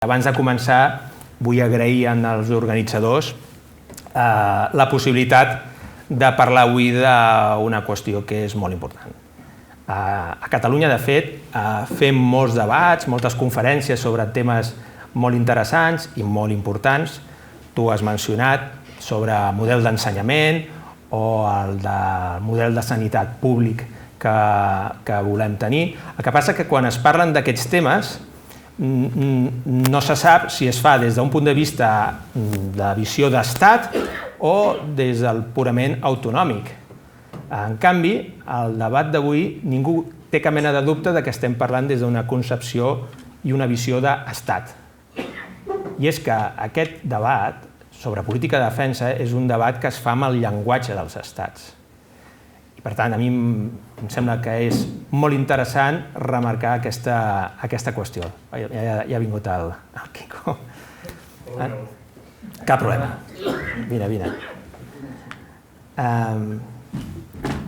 Abans de començar, vull agrair als organitzadors la possibilitat de parlar avui d'una qüestió que és molt important. A Catalunya, de fet, fem molts debats, moltes conferències sobre temes molt interessants i molt importants. Tu has mencionat sobre model d'ensenyament o el model de sanitat públic que volem tenir. El que passa és que quan es parlen d'aquests temes no se sap si es fa des d'un punt de vista de visió d'estat o des del purament autonòmic. En canvi, al debat d'avui ningú té cap mena de dubte que estem parlant des d'una concepció i una visió d'estat. I és que aquest debat sobre política de defensa és un debat que es fa amb el llenguatge dels estats. I per tant, a mi em sembla que és molt interessant remarcar aquesta qüestió. Ja ha vingut el Quico. Cap problema. Vine.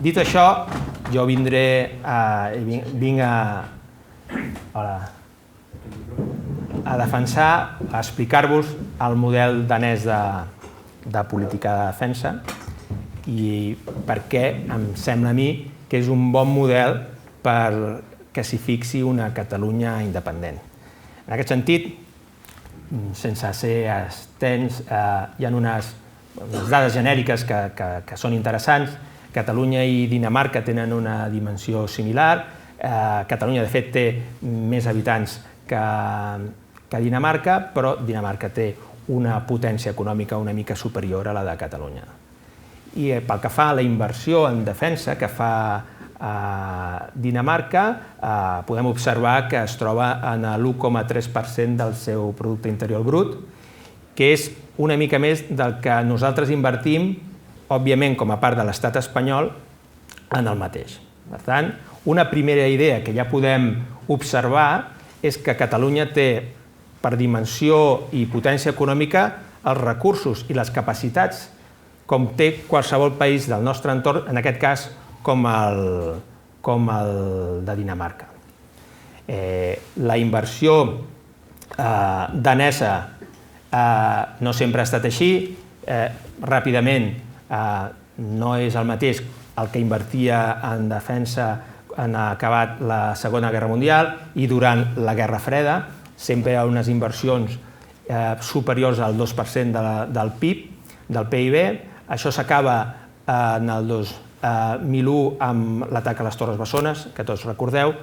Dit això, jo vinc a defensar, a explicar-vos el model danès de política de defensa i per què em sembla a mi que és un bon model perquè s'hi fixi una Catalunya independent. En aquest sentit, sense ser extens, hi ha unes dades genèriques que són interessants. Catalunya i Dinamarca tenen una dimensió similar. Catalunya, de fet, té més habitants que Dinamarca, però Dinamarca té una potència econòmica una mica superior a la de Catalunya. I pel que fa a la inversió en defensa que fa Dinamarca, podem observar que es troba en l'1,3% del seu producte interior brut, que és una mica més del que nosaltres invertim, òbviament com a part de l'estat espanyol, en el mateix. Per tant, una primera idea que ja podem observar és que Catalunya té, per dimensió i potència econòmica, els recursos i les capacitats com té qualsevol país del nostre entorn, en aquest cas com el de Dinamarca. La inversió danesa no sempre ha estat així. Ràpidament no és el mateix el que invertia en defensa en acabat la Segona Guerra Mundial i durant la Guerra Freda. Sempre hi ha unes inversions superiors al 2% del PIB, del PIB. Això s'acaba en el 2001 amb l'atac a les Torres Bessones, que tots recordeu,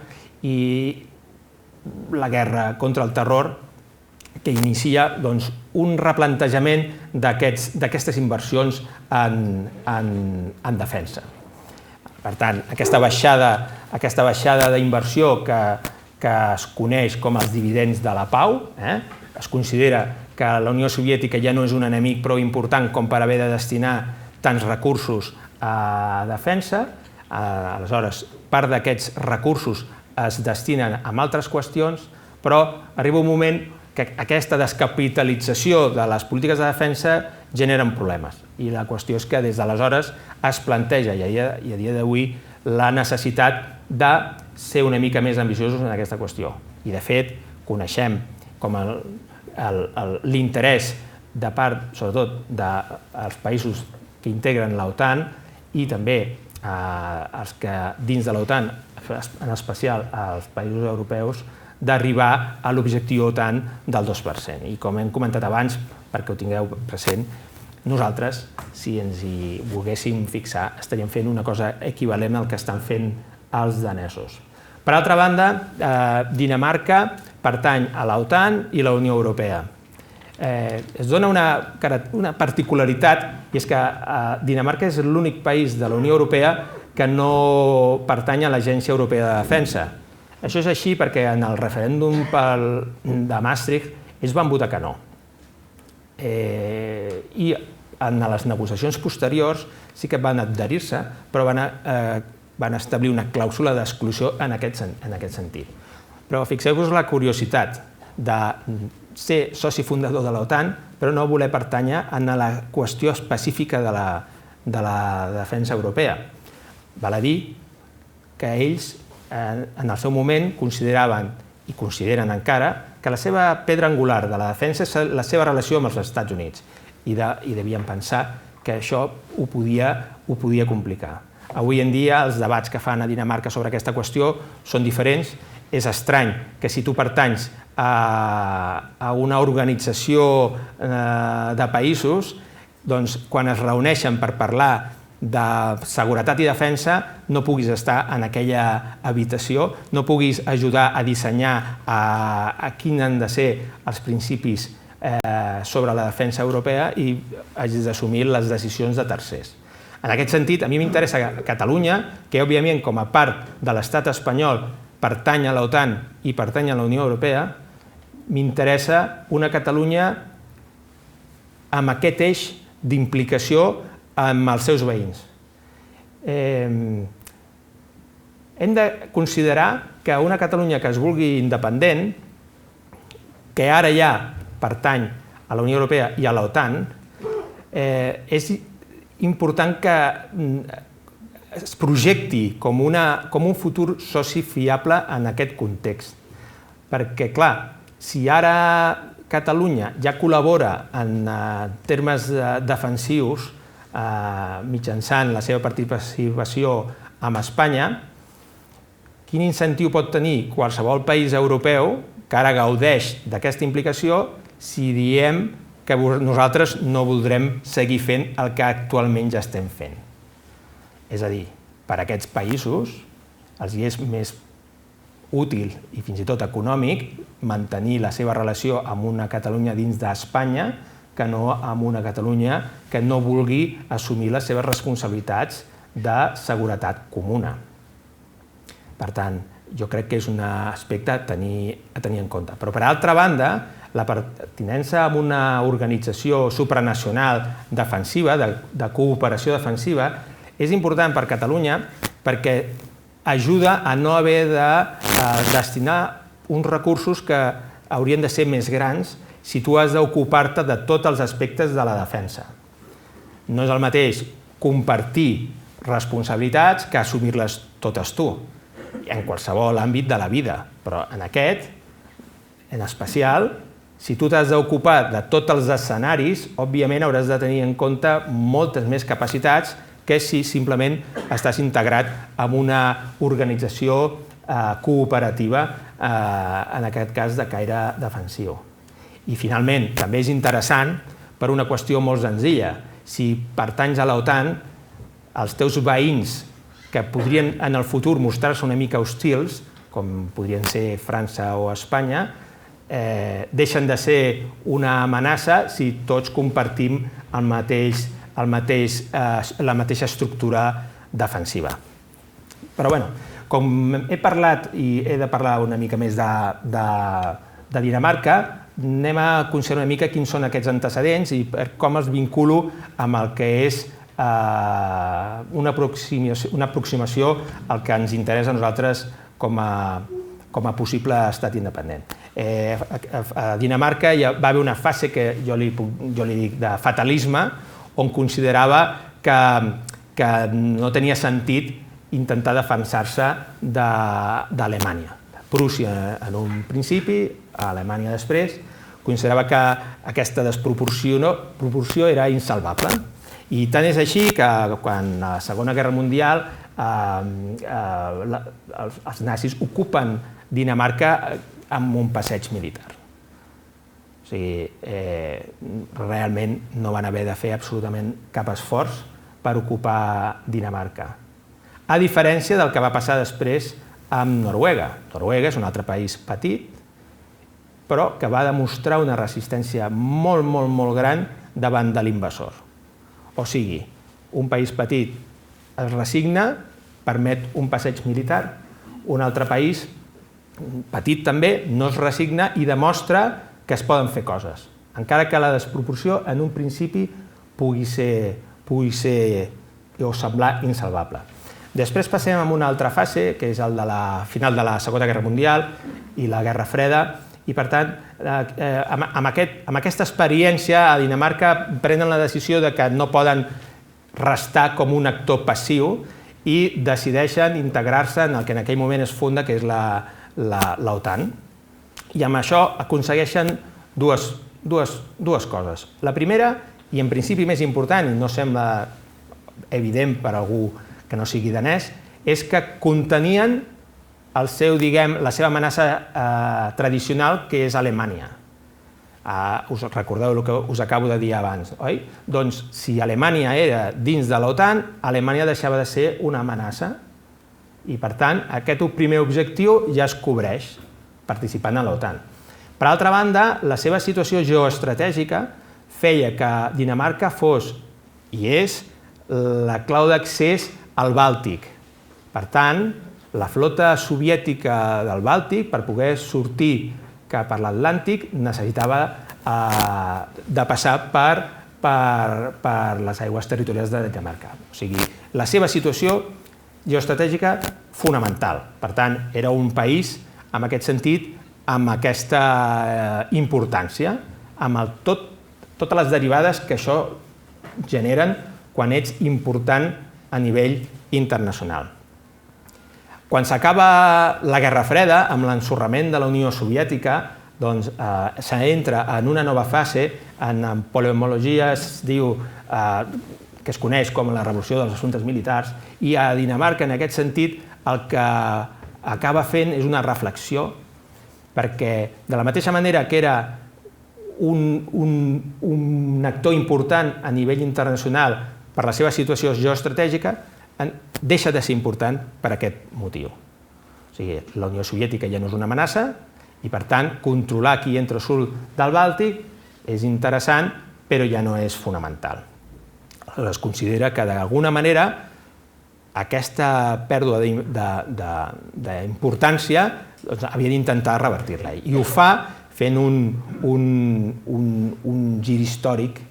i la guerra contra el terror, que inicia un replantejament d'aquestes inversions en defensa. Per tant, aquesta baixada d'inversió que es coneix com els dividends de la pau, es considera que la Unió Soviètica ja no és un enemic prou important com per haver de destinar tants recursos a defensa. Aleshores, part d'aquests recursos es destinen a altres qüestions, però arriba un moment que aquesta descapitalització de les polítiques de defensa generen problemes. I la qüestió és que des d'aleshores es planteja, i a dia d'avui, la necessitat de ser una mica més ambiciosos en aquesta qüestió. I, de fet, coneixem com l'interès de part, sobretot, dels països que integren l'OTAN i també els que dins de l'OTAN, en especial els països europeus, d'arribar a l'objectiu OTAN del 2%. I com hem comentat abans, perquè ho tingueu present, nosaltres, si ens hi volguéssim fixar, estaríem fent una cosa equivalent al que estan fent els danesos. Per altra banda, Dinamarca pertany a l'OTAN i la Unió Europea. Es dona una particularitat, i és que Dinamarca és l'únic país de la Unió Europea que no pertany a l'Agència Europea de Defensa. Això és així perquè en el referèndum de Maastricht ells van votar que no. I en les negociacions posteriors sí que van adherir-se, però van establir una clàusula d'exclusió en aquest sentit. Però fixeu-vos la curiositat de ser soci fundador de l'OTAN, però no voler pertànyer a la qüestió específica de la defensa europea. Val a dir que ells, en el seu moment, consideraven i consideren encara que la seva pedra angular de la defensa és la seva relació amb els Estats Units i devien pensar que això ho podia complicar. Avui en dia els debats que fan a Dinamarca sobre aquesta qüestió són diferents. És estrany que si tu pertanys a una organització de països, doncs quan es reuneixen per parlar de seguretat i defensa no puguis estar en aquella habitació, no puguis ajudar a dissenyar a quins han de ser els principis sobre la defensa europea i hagis d'assumir les decisions de tercers. En aquest sentit, a mi m'interessa Catalunya, que òbviament com a part de l'estat espanyol pertany a l'OTAN i pertany a la Unió Europea, m'interessa una Catalunya amb aquest eix d'implicació amb els seus veïns. Hem de considerar que una Catalunya que es vulgui independent, que ara ja pertany a la Unió Europea i a l'OTAN, és important que es projecti com un futur soci fiable en aquest context. Perquè, clar, si ara Catalunya ja col·labora en termes defensius mitjançant la seva participació amb Espanya, quin incentiu pot tenir qualsevol país europeu que ara gaudeix d'aquesta implicació si diem que nosaltres no voldrem seguir fent el que actualment ja estem fent? És a dir, per a aquests països els hi és més útil i fins i tot econòmic mantenir la seva relació amb una Catalunya dins d'Espanya que no amb una Catalunya que no vulgui assumir les seves responsabilitats de seguretat comuna. Per tant, jo crec que és un aspecte a tenir en compte. Però, per altra banda, la pertinença a una organització supranacional defensiva, de cooperació defensiva, és important per Catalunya perquè ajuda a no haver de destinar uns recursos que haurien de ser més grans si tu has d'ocupar-te de tots els aspectes de la defensa. No és el mateix compartir responsabilitats que assumir-les totes tu, en qualsevol àmbit de la vida, però en aquest, en especial, si tu t'has d'ocupar de tots els escenaris, òbviament hauràs de tenir en compte moltes més capacitats que si simplement estàs integrat en una organització cooperativa, en aquest cas de caire defensiu. I finalment, també és interessant per una qüestió molt senzilla. Si pertanys a l'OTAN, els teus veïns que podrien en el futur mostrar-se una mica hostils, com podrien ser França o Espanya, deixen de ser una amenaça si tots compartim la mateixa estructura defensiva. Però, com he parlat i he de parlar una mica més de Dinamarca, anem a considerar una mica quins són aquests antecedents i com els vinculo amb el que és una aproximació al que ens interessa a nosaltres com a possible estat independent. A Dinamarca va haver una fase que jo li dic de fatalisme, on considerava que no tenia sentit intentar defensar-se d'Alemanya. Prússia en un principi, Alemanya després, considerava que aquesta desproporció era insalvable. I tant és així que quan a la Segona Guerra Mundial els nazis ocupen Dinamarca amb un passeig militar. O sigui, realment no van haver de fer absolutament cap esforç per ocupar Dinamarca. A diferència del que va passar després amb Noruega. Noruega és un altre país petit, però que va demostrar una resistència molt, molt, molt gran davant de l'invasor. O sigui, un país petit es resigna, permet un passeig militar, un altre país petit també no es resigna i demostra que es poden fer coses, encara que la desproporció en un principi pugui ser o semblar insalvable. Després passem a una altra fase, que és el de la final de la Segona Guerra Mundial i la Guerra Freda, i per tant, amb aquesta experiència a Dinamarca prenen la decisió de que no poden restar com un actor passiu i decideixen integrar-se en el que en aquell moment es funda, que és l'OTAN. I amb això aconsegueixen dues coses. La primera, i en principi més important, i no sembla evident per algú que no sigui danès, és que contenien la seva amenaça tradicional, que és Alemanya. Us recordeu el que us acabo de dir abans, oi? Doncs si Alemanya era dins de l'OTAN, Alemanya deixava de ser una amenaça i, per tant, aquest primer objectiu ja es cobreix participant a l'OTAN. Per altra banda, la seva situació geoestratègica feia que Dinamarca fos, i és, la clau d'accés al Bàltic. Per tant, la flota soviètica del Bàltic, per poder sortir cap a l'Atlàntic, necessitava de passar per les aigües territorials de Dinamarca. O sigui, la seva situació geoestratègica fonamental. Per tant, era un país, en aquest sentit, amb aquesta importància, amb totes les derivades que això generen quan ets important a nivell internacional. Quan s'acaba la Guerra Freda, amb l'ensorrament de la Unió Soviètica, doncs s'entra en una nova fase, en polemologia es diu, que es coneix com la revolució dels assumptes militars, i a Dinamarca, en aquest sentit, el que acaba fent és una reflexió, perquè de la mateixa manera que era un actor important a nivell internacional per la seva situació geoestratègica, deixa de ser important per aquest motiu. O sigui, la Unió Soviètica ja no és una amenaça i, per tant, controlar qui entra o surt del Bàltic és interessant, però ja no és fonamental. Es considera que, d'alguna manera, aquesta pèrdua d'importància havia d'intentar revertir-la. I ho fa fent un gir històric,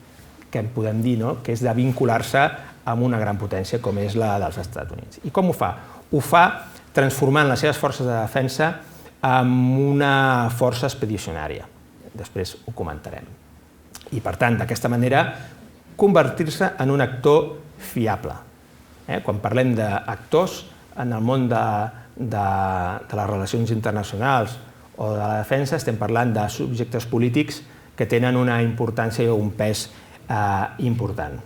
que en podem dir, que és de vincular-se amb una gran potència com és la dels Estats Units. I com ho fa? Ho fa transformant les seves forces de defensa en una força expedicionària. Després ho comentarem. I, per tant, d'aquesta manera, convertir-se en un actor fiable. Quan parlem d'actors, en el món de les relacions internacionals o de la defensa, estem parlant de subjectes polítics que tenen una importància o un pes important.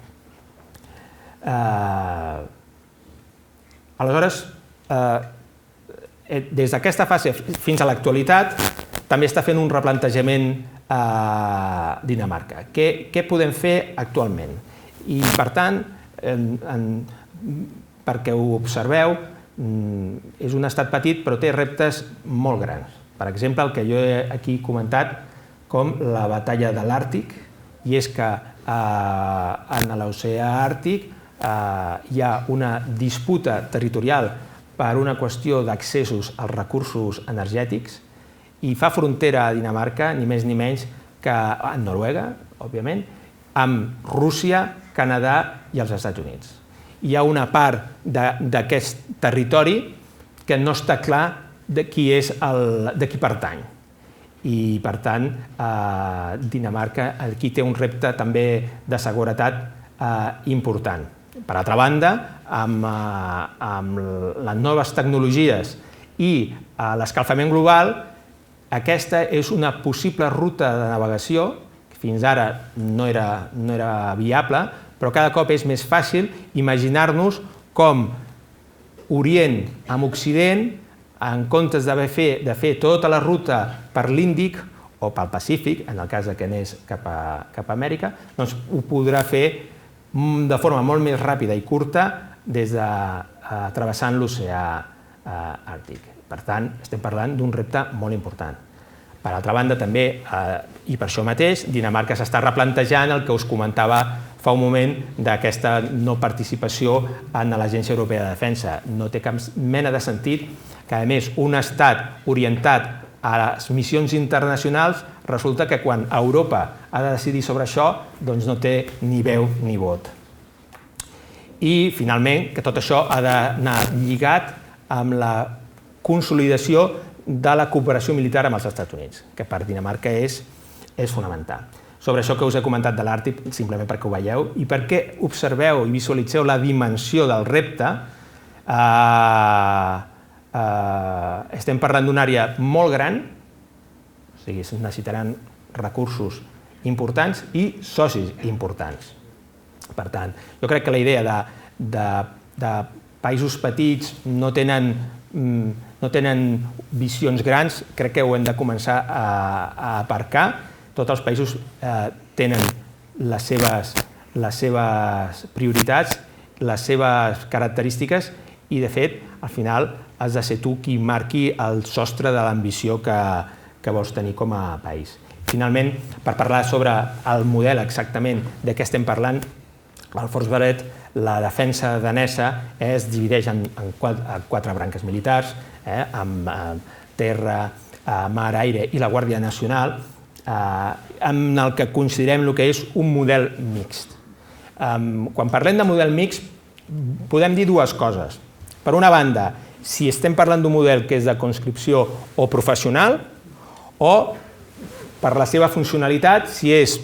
Aleshores, des d'aquesta fase fins a l'actualitat, també està fent un replantejament a Dinamarca. Què podem fer actualment? I, per tant, perquè ho observeu, és un estat petit però té reptes molt grans. Per exemple, el que jo he aquí comentat com la batalla de l'Àrtic, i és que en l'oceà Àrtic hi ha una disputa territorial per una qüestió d'accessos als recursos energètics i fa frontera a Dinamarca, ni més ni menys que a Noruega, òbviament, amb Rússia, Canadà i els Estats Units. Hi ha una part d'aquest territori que no està clar de qui pertany. I, per tant, Dinamarca aquí té un repte també de seguretat important. Per altra banda, amb les noves tecnologies i l'escalfament global, aquesta és una possible ruta de navegació, que fins ara no era viable, però cada cop és més fàcil imaginar-nos com Orient amb Occident, en comptes de fer tota la ruta per l'Índic o pel Pacífic, en el cas que anés cap a Amèrica, doncs ho podrà fer de forma molt més ràpida i curta travessant l'oceà Àrtic. Per tant, estem parlant d'un repte molt important. Per altra banda, també, i per això mateix, Dinamarca s'està replantejant el que us comentava fa un moment d'aquesta no participació en l'Agència Europea de Defensa. No té cap mena de sentit que, a més, un estat orientat a les missions internacionals resulta que quan Europa ha de decidir sobre això, doncs no té ni veu ni vot. I, finalment, que tot això ha d'anar lligat amb la consolidació de la cooperació militar amb els Estats Units, que per Dinamarca és fonamental. Sobre això que us he comentat de l'Àrtic, simplement perquè ho veieu, i perquè observeu i visualitzeu la dimensió del repte, estem parlant d'una àrea molt gran, O sigui, es necessitaran recursos importants i socis importants. Per tant, jo crec que la idea de països petits no tenen visions grans, crec que ho hem de començar a aparcar. Tots els països tenen les seves prioritats, les seves característiques i, de fet, al final has de ser tu qui marqui el sostre de l'ambició que vols tenir com a país. Finalment, per parlar sobre el model exactament de què estem parlant, al Forsvaret la defensa danesa es divideix en quatre branques militars, amb terra, mar, aire i la Guàrdia Nacional, en el que considerem el que és un model mixt. Quan parlem de model mixt, podem dir dues coses. Per una banda, si estem parlant d'un model que és de conscripció o professional, o per la seva funcionalitat, si és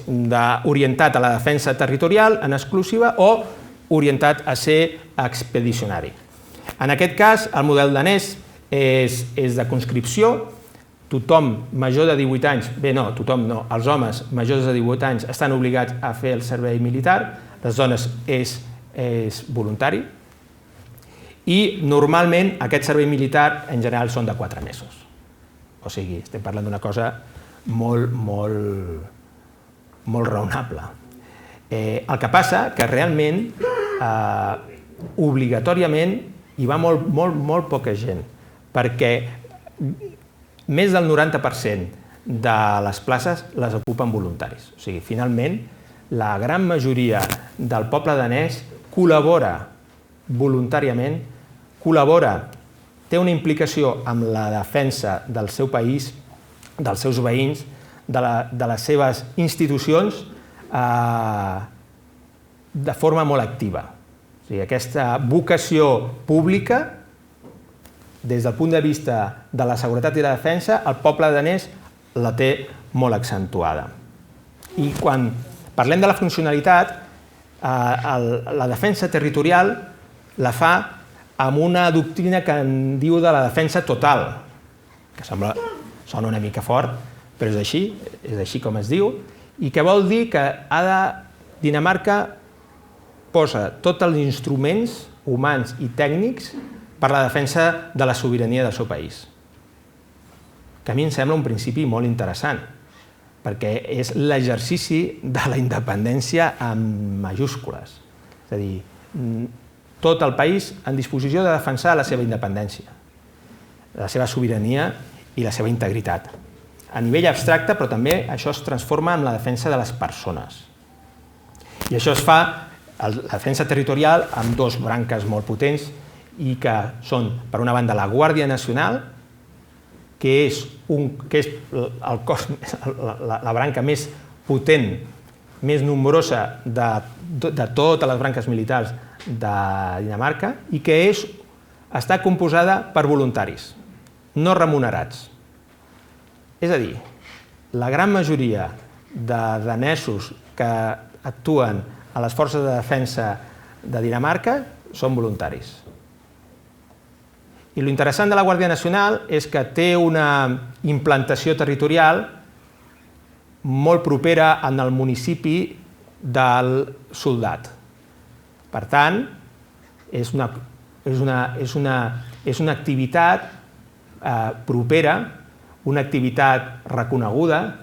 orientat a la defensa territorial en exclusiva o orientat a ser expedicionari. En aquest cas, el model danès és de conscripció. Tothom major de 18 anys, bé, no, tothom no, els homes majors de 18 anys estan obligats a fer el servei militar, les dones és voluntari, i normalment aquest servei militar en general són de 4 mesos. O sigui, estem parlant d'una cosa molt raonable. El que passa que realment, obligatòriament, hi va molt poca gent, perquè més del 90% de les places les ocupen voluntaris. O sigui, finalment, la gran majoria del poble danès col·labora voluntàriament, té una implicació amb la defensa del seu país, dels seus veïns, de les seves institucions, de forma molt activa. O sigui, aquesta vocació pública, des del punt de vista de la seguretat i la defensa, el poble danès la té molt accentuada. I quan parlem de la funcionalitat, la defensa territorial la fa amb una doctrina que en diu de la defensa total, que sona una mica fort, però és així com es diu, i que vol dir que Dinamarca posa tots els instruments humans i tècnics per la defensa de la sobirania del seu país. Que a mi em sembla un principi molt interessant, perquè és l'exercici de la independència amb majúscules. És a dir, tot el país en disposició de defensar la seva independència, la seva sobirania i la seva integritat. A nivell abstracte, però també això es transforma en la defensa de les persones. I això es fa, la defensa territorial, amb dos branques molt potents, i que són, per una banda, la Guàrdia Nacional, que és la branca més potent, més nombrosa de totes les branques militars de Dinamarca, i que està composada per voluntaris, no remunerats. És a dir, la gran majoria de danesos que actuen a les forces de defensa de Dinamarca són voluntaris. I l'interessant de la Guàrdia Nacional és que té una implantació territorial molt propera en el municipi del soldat. Per tant, és una activitat propera, una activitat reconeguda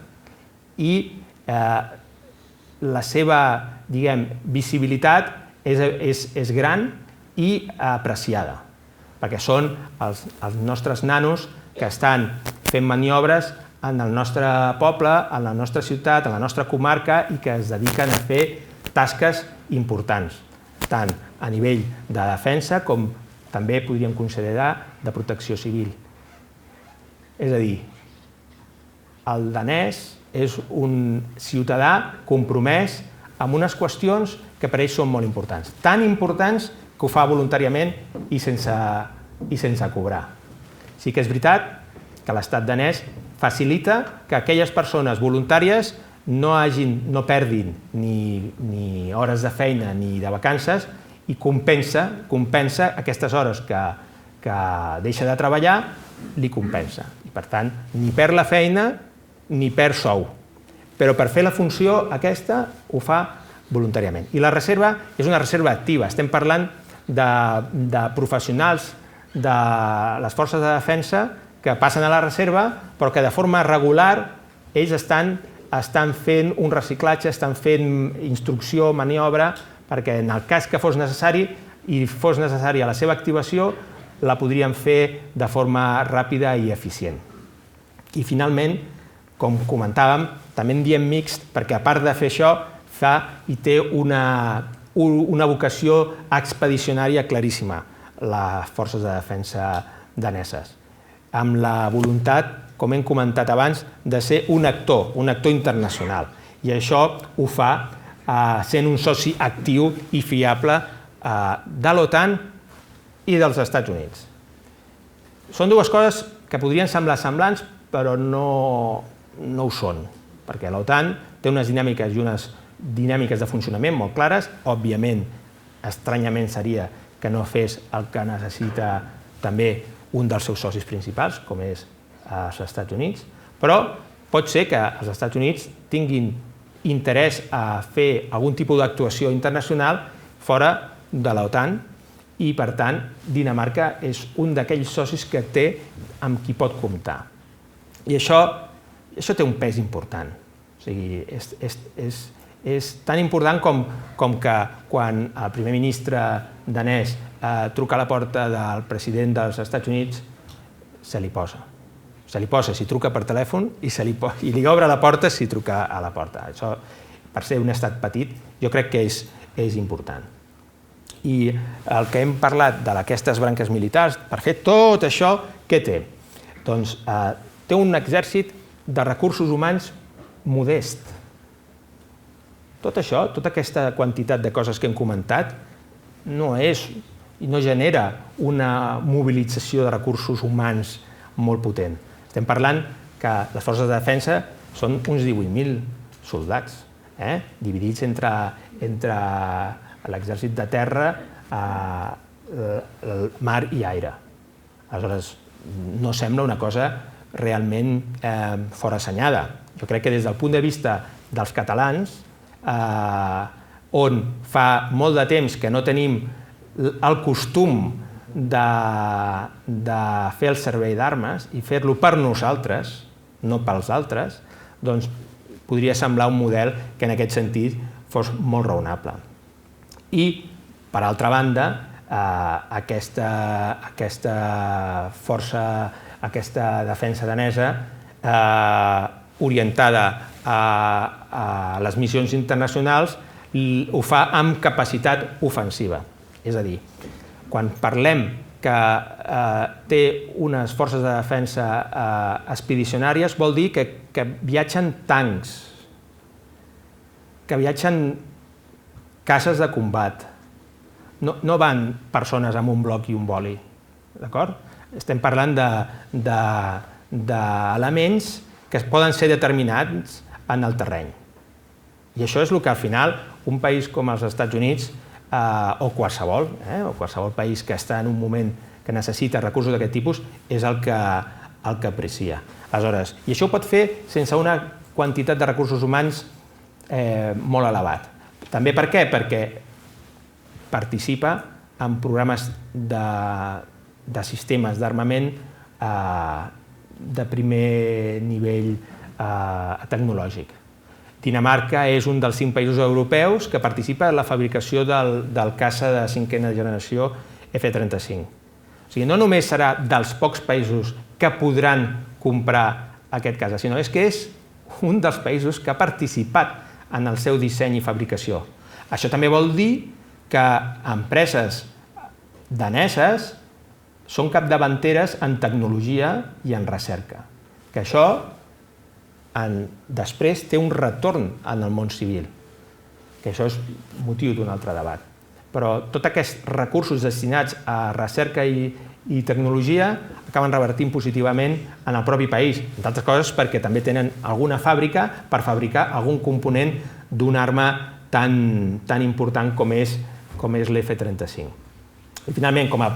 i la seva, visibilitat és gran i apreciada, perquè són els nostres nanos que estan fent maniobres en el nostre poble, en la nostra ciutat, en la nostra comarca, i que es dediquen a fer tasques importants, tant a nivell de defensa com també podríem considerar de protecció civil. És a dir, el danès és un ciutadà compromès amb unes qüestions que per ell són molt importants, tan importants que ho fa voluntàriament i sense cobrar. Sí que és veritat que l'estat danès facilita que aquelles persones voluntàries no perdin ni hores de feina ni de vacances, i compensa aquestes hores que deixa de treballar, li compensa. I per tant, ni perd la feina ni perd sou, però per fer la funció aquesta ho fa voluntàriament. I la reserva és una reserva activa. Estem parlant de professionals de les forces de defensa que passen a la reserva, però que de forma regular ells estan fent un reciclatge, estan fent instrucció, maniobra, perquè en el cas que fos necessari i fos necessària la seva activació, la podrien fer de forma ràpida i eficient. I finalment, com comentàvem, també en diem mixt perquè a part de fer això té una vocació expedicionària claríssima, les forces de defensa daneses, amb la voluntat, com hem comentat abans, de ser un actor internacional. I això ho fa sent un soci actiu i fiable de l'OTAN i dels Estats Units. Són dues coses que podrien semblar semblants, però no ho són, perquè l'OTAN té unes dinàmiques de funcionament molt clares. Òbviament, estranyament seria que no fes el que necessita també un dels seus socis principals, com és els Estats Units, però pot ser que els Estats Units tinguin interès a fer algun tipus d'actuació internacional fora de l'OTAN i, per tant, Dinamarca és un d'aquells socis que té amb qui pot comptar. I això té un pes important. O sigui, és tan important com que quan el primer ministre danès truca a la porta del president dels Estats Units, se li posa. Se li posa si truca per telèfon i li obre la porta si truca a la porta. Això, per ser un estat petit, jo crec que és important. I el que hem parlat d'aquestes branques militars, per fer tot això, què té? Doncs té un exèrcit de recursos humans modest. Tot això, tota aquesta quantitat de coses que hem comentat, no genera una mobilització de recursos humans molt potent. Estem parlant que les forces de defensa són uns 18.000 soldats, dividits entre l'exèrcit de terra, el mar i aire. Aleshores, no sembla una cosa realment forassenyada. Jo crec que des del punt de vista dels catalans, on fa molt de temps que no tenim el costum de fer el servei d'armes i fer-lo per nosaltres, no pels altres, doncs podria semblar un model que en aquest sentit fos molt raonable. I, per altra banda, aquesta força, aquesta defensa danesa, orientada a les missions internacionals, ho fa amb capacitat ofensiva. És a dir, quan parlem que té unes forces de defensa expedicionàries, vol dir que viatgen tancs, que viatgen caces de combat. No van persones amb un bloc i un boli, d'acord? Estem parlant d'elements que poden ser determinats en el terreny. I això és el que al final un país com els Estats Units o qualsevol país que està en un moment que necessita recursos d'aquest tipus és el que aprecia. Aleshores, i això ho pot fer sense una quantitat de recursos humans molt elevat. També per què? Perquè participa en programes de sistemes d'armament de primer nivell tecnològic. Dinamarca és un dels 5 països europeus que participa en la fabricació del caça de 5a generació F-35. O sigui, no només serà dels pocs països que podran comprar aquest caça, sinó que és un dels països que ha participat en el seu disseny i fabricació. Això també vol dir que empreses daneses són capdavanteres en tecnologia i en recerca. Que això després té un retorn en el món civil, que això és motiu d'un altre debat. Però tots aquests recursos destinats a recerca i tecnologia acaben revertint positivament en el propi país, entre altres coses perquè també tenen alguna fàbrica per fabricar algun component d'una arma tan important com és l'F-35. I finalment, com a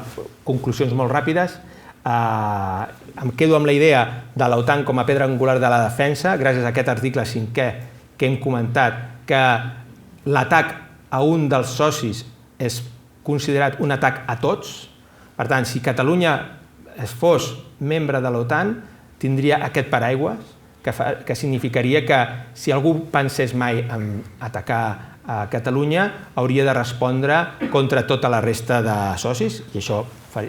conclusions molt ràpides, em quedo amb la idea de l'OTAN com a pedra angular de la defensa, gràcies a aquest article 5è que hem comentat, que l'atac a un dels socis és considerat un atac a tots. Per tant, si Catalunya fos membre de l'OTAN, tindria aquest paraigües, que significaria que si algú pensés mai en atacar a Catalunya, hauria de respondre contra tota la resta de socis, i això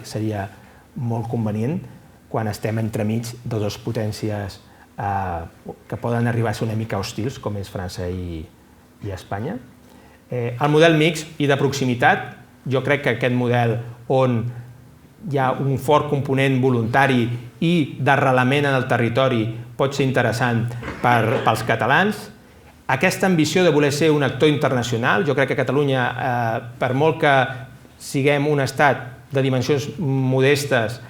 seria molt convenient quan estem entremig de dues potències que poden arribar a ser una mica hostils, com és França i Espanya. El model mixt i de proximitat, jo crec que aquest model on hi ha un fort component voluntari i d'arrelament en el territori pot ser interessant pels catalans. Aquesta ambició de voler ser un actor internacional, jo crec que Catalunya, per molt que siguem un estat de dimensions modestes,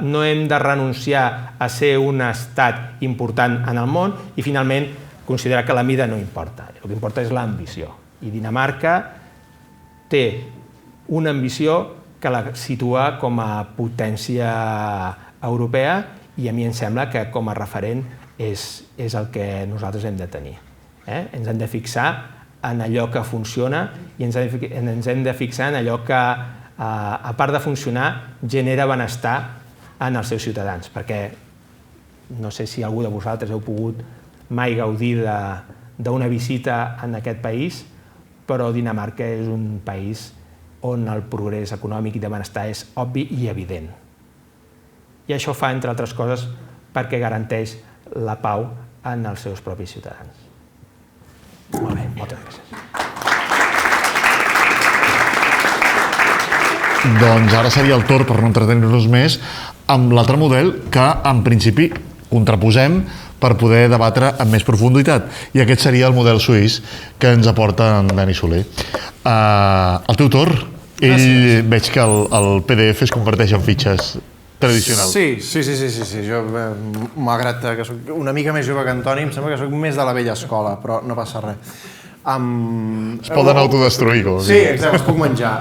no hem de renunciar a ser un estat important en el món i finalment considerar que la mida no importa. El que importa és l'ambició. I Dinamarca té una ambició que la situa com a potència europea i a mi em sembla que com a referent és el que nosaltres hem de tenir. Ens hem de fixar en allò que funciona i ens hem de fixar en allò que, a part de funcionar, genera benestar en els seus ciutadans, perquè no sé si algú de vosaltres heu pogut mai gaudir d'una visita en aquest país, però Dinamarca és un país on el progrés econòmic i de benestar és obvi i evident. I això fa, entre altres coses, perquè garanteix la pau en els seus propis ciutadans. Molt bé, moltes gràcies. Doncs ara seria el torn, per no entretenir-nos més, amb l'altre model que, en principi, contraposem per poder debatre amb més profunditat. I aquest seria el model suís que ens aporta en Dani Soler. El teu torn. Ell veig que el PDF es converteix en fitxes tradicionals. Sí. Jo, malgrat que soc una mica més jove que Antoni, em sembla que soc més de la vella escola, però no passa res. Es poden autodestruir, com sí, exacte, els puc menjar.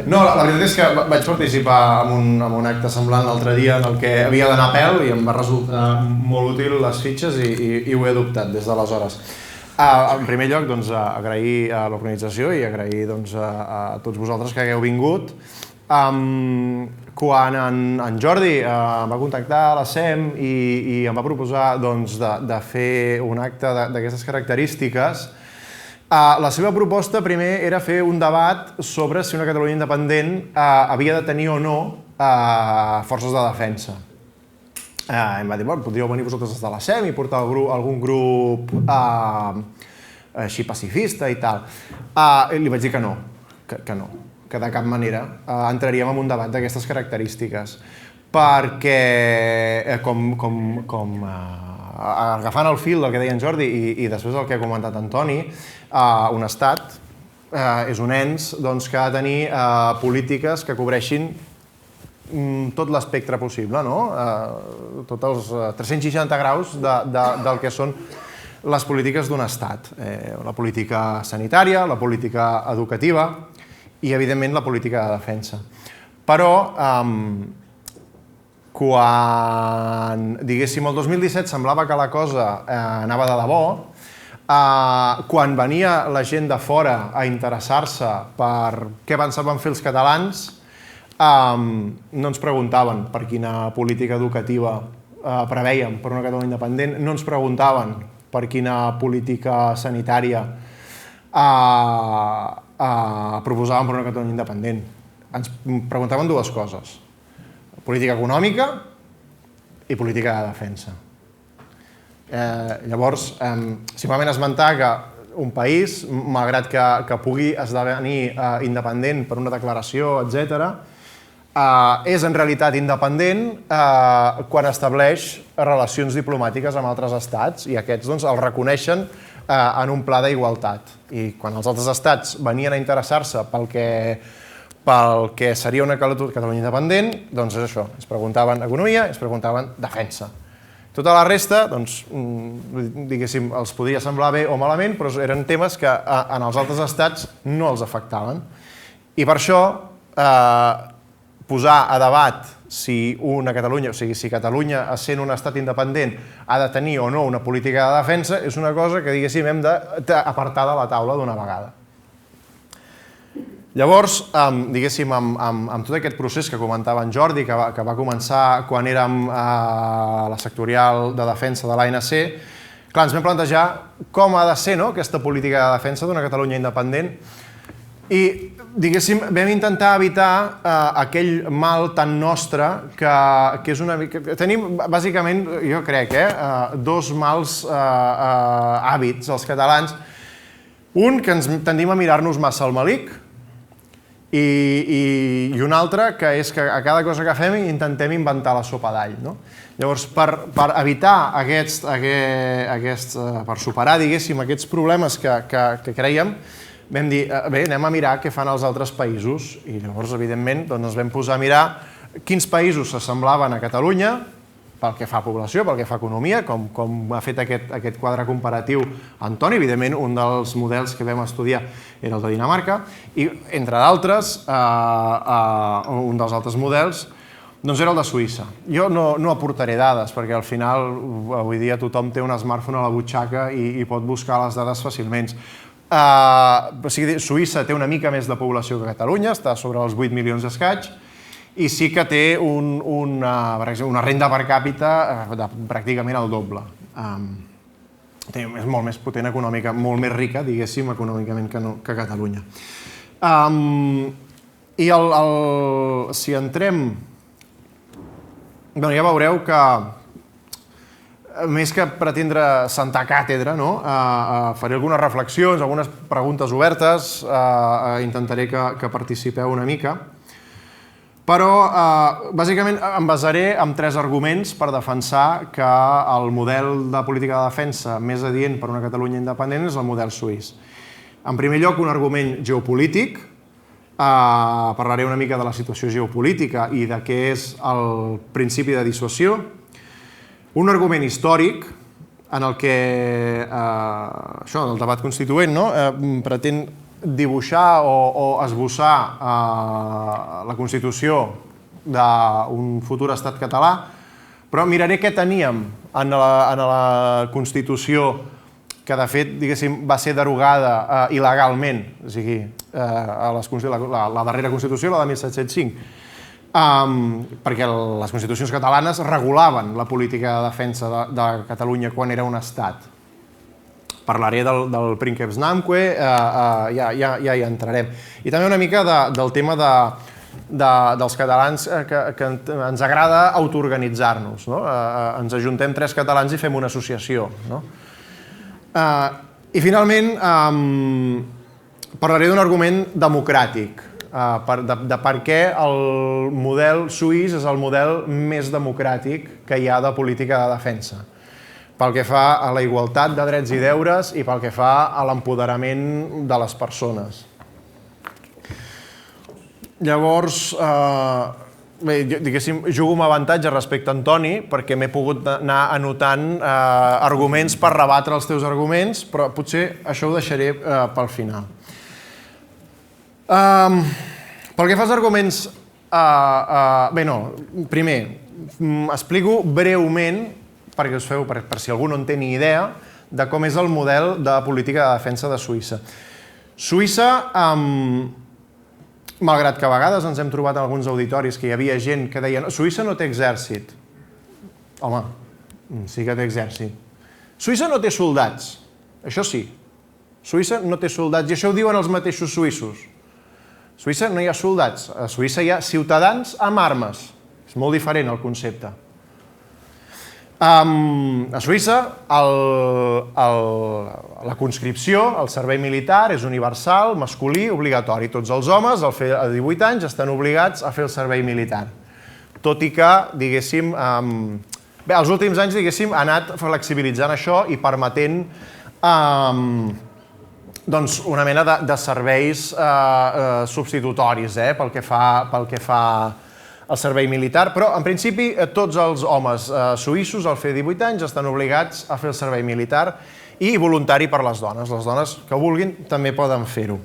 No, la veritat és que vaig participar en un acte semblant l'altre dia en el que havia d'anar a pèl i em va resultar molt útil les fitxes i ho he adoptat des d'aleshores. En primer lloc, agrair a l'organització i agrair a tots vosaltres que hagueu vingut. Quan en Jordi em va contactar a la SEM i em va proposar de fer un acte d'aquestes característiques, la seva proposta primer era fer un debat sobre si una Catalunya independent havia de tenir o no forces de defensa. Em va dir, podríeu venir vosaltres des de la SEM i portar algun grup així pacifista i tal. Li vaig dir que no, que de cap manera entraríem en un debat d'aquestes característiques, perquè, agafant el fil del que deia en Jordi i després el que ha comentat Antoni, un estat és un ens que ha de tenir polítiques que cobreixin tot l'espectre possible, tots els 360 graus del que són les polítiques d'un estat. La política sanitària, la política educativa i, evidentment, la política de defensa. Però, quan, diguéssim, el 2017 semblava que la cosa anava de debò, quan venia la gent de fora a interessar-se per què pensaven fer els catalans, no ens preguntaven per quina política educativa preveiem per una Catalunya independent, no ens preguntaven per quina política sanitària proposàvem per una Catalunya independent. Ens preguntaven dues coses: política econòmica i política de defensa. Llavors, simplement esmentar que un país, malgrat que pugui esdevenir independent per una declaració, etc., és en realitat independent quan estableix relacions diplomàtiques amb altres estats i aquests el reconeixen en un pla d'igualtat. I quan els altres estats venien a interessar-se pel que seria una Catalunya independent, doncs és això, es preguntaven economia i es preguntaven defensa. Tota la resta, diguéssim, els podia semblar bé o malament, però eren temes que en els altres estats no els afectaven. I per això posar a debat si Catalunya, o sigui, si Catalunya, essent un estat independent, ha de tenir o no una política de defensa, és una cosa que, diguéssim, hem d'apartar de la taula d'una vegada. Llavors, diguéssim, amb tot aquest procés que comentava en Jordi, que va començar quan érem a la sectorial de defensa de l'ANC, clar, ens vam plantejar com ha de ser aquesta política de defensa d'una Catalunya independent i, diguéssim, vam intentar evitar aquell mal tan nostre que és una mica... Tenim, bàsicament, jo crec, dos mals hàbits, els catalans. Un, que ens tendim a mirar-nos massa al melic, i un altre, que és que a cada cosa que fem intentem inventar la sopa d'all. Llavors, per evitar per superar, diguéssim, aquests problemes que creiem, vam dir, bé, anem a mirar què fan els altres països. I llavors, evidentment, ens vam posar a mirar quins països s'assemblaven a Catalunya, pel que fa a població, pel que fa a economia, com ha fet aquest quadre comparatiu Antoni. Evidentment, un dels models que vam estudiar era el de Dinamarca, i, entre d'altres, un dels altres models era el de Suïssa. Jo no aportaré dades, perquè al final, avui dia, tothom té un smartphone a la butxaca i pot buscar les dades fàcilment. Suïssa té una mica més de població que Catalunya, està sobre els 8 milions d'escaig, i sí que té una renda per càpita de pràcticament el doble. És molt més potent econòmica, molt més rica, diguéssim, econòmicament que Catalunya. I si entrem... Ja veureu que, més que pretendre sentar càtedra, faré algunes reflexions, algunes preguntes obertes, intentaré que participeu una mica. Però, bàsicament, em basaré en 3 arguments per defensar que el model de política de defensa més adient per a una Catalunya independent és el model suís. En primer lloc, un argument geopolític. Parlaré una mica de la situació geopolítica i de què és el principi de dissuasió. Un argument històric, en el que, això, el debat constituent, pretén dibuixar o esbossar la Constitució d'un futur estat català, però miraré què teníem en la Constitució que, de fet, diguéssim, va ser derogada il·legalment, o sigui, la darrera Constitució, la de 1705, perquè les constitucions catalanes regulaven la política de defensa de Catalunya quan era un estat. Parlaré del Princeps Namque, ja hi entrarem. I també una mica del tema dels catalans, que ens agrada autoorganitzar-nos. Ens ajuntem 3 catalans i fem una associació. I finalment parlaré d'un argument democràtic, de per què el model suís és el model més democràtic que hi ha de política de defensa, pel que fa a la igualtat de drets i deures i pel que fa a l'empoderament de les persones. Llavors, bé, diguéssim, jugo amb avantatge respecte a Antoni, perquè m'he pogut anar anotant arguments per rebatre els teus arguments, però potser això ho deixaré pel final. Pel que fa als arguments, bé, no, primer, explico breument, perquè us feu, per si algú no en té ni idea, de com és el model de política de defensa de Suïssa. Suïssa, malgrat que a vegades ens hem trobat en alguns auditoris que hi havia gent que deia Suïssa no té exèrcit. Home, sí que té exèrcit. Suïssa no té soldats, això sí. Suïssa no té soldats, i això ho diuen els mateixos suïssos. A Suïssa no hi ha soldats, a Suïssa hi ha ciutadans amb armes. És molt diferent el concepte. A Suïssa, la conscripció, el servei militar, és universal, masculí, obligatori. Tots els homes, al fer 18 anys, estan obligats a fer el servei militar. Tot i que, diguéssim, bé, els últims anys, diguéssim, ha anat flexibilitzant això i permetent una mena de serveis substitutoris pel que fa al servei militar, però en principi tots els homes suïssos al fer 18 anys estan obligats a fer el servei militar i voluntari per les dones. Les dones que vulguin també poden fer-ho.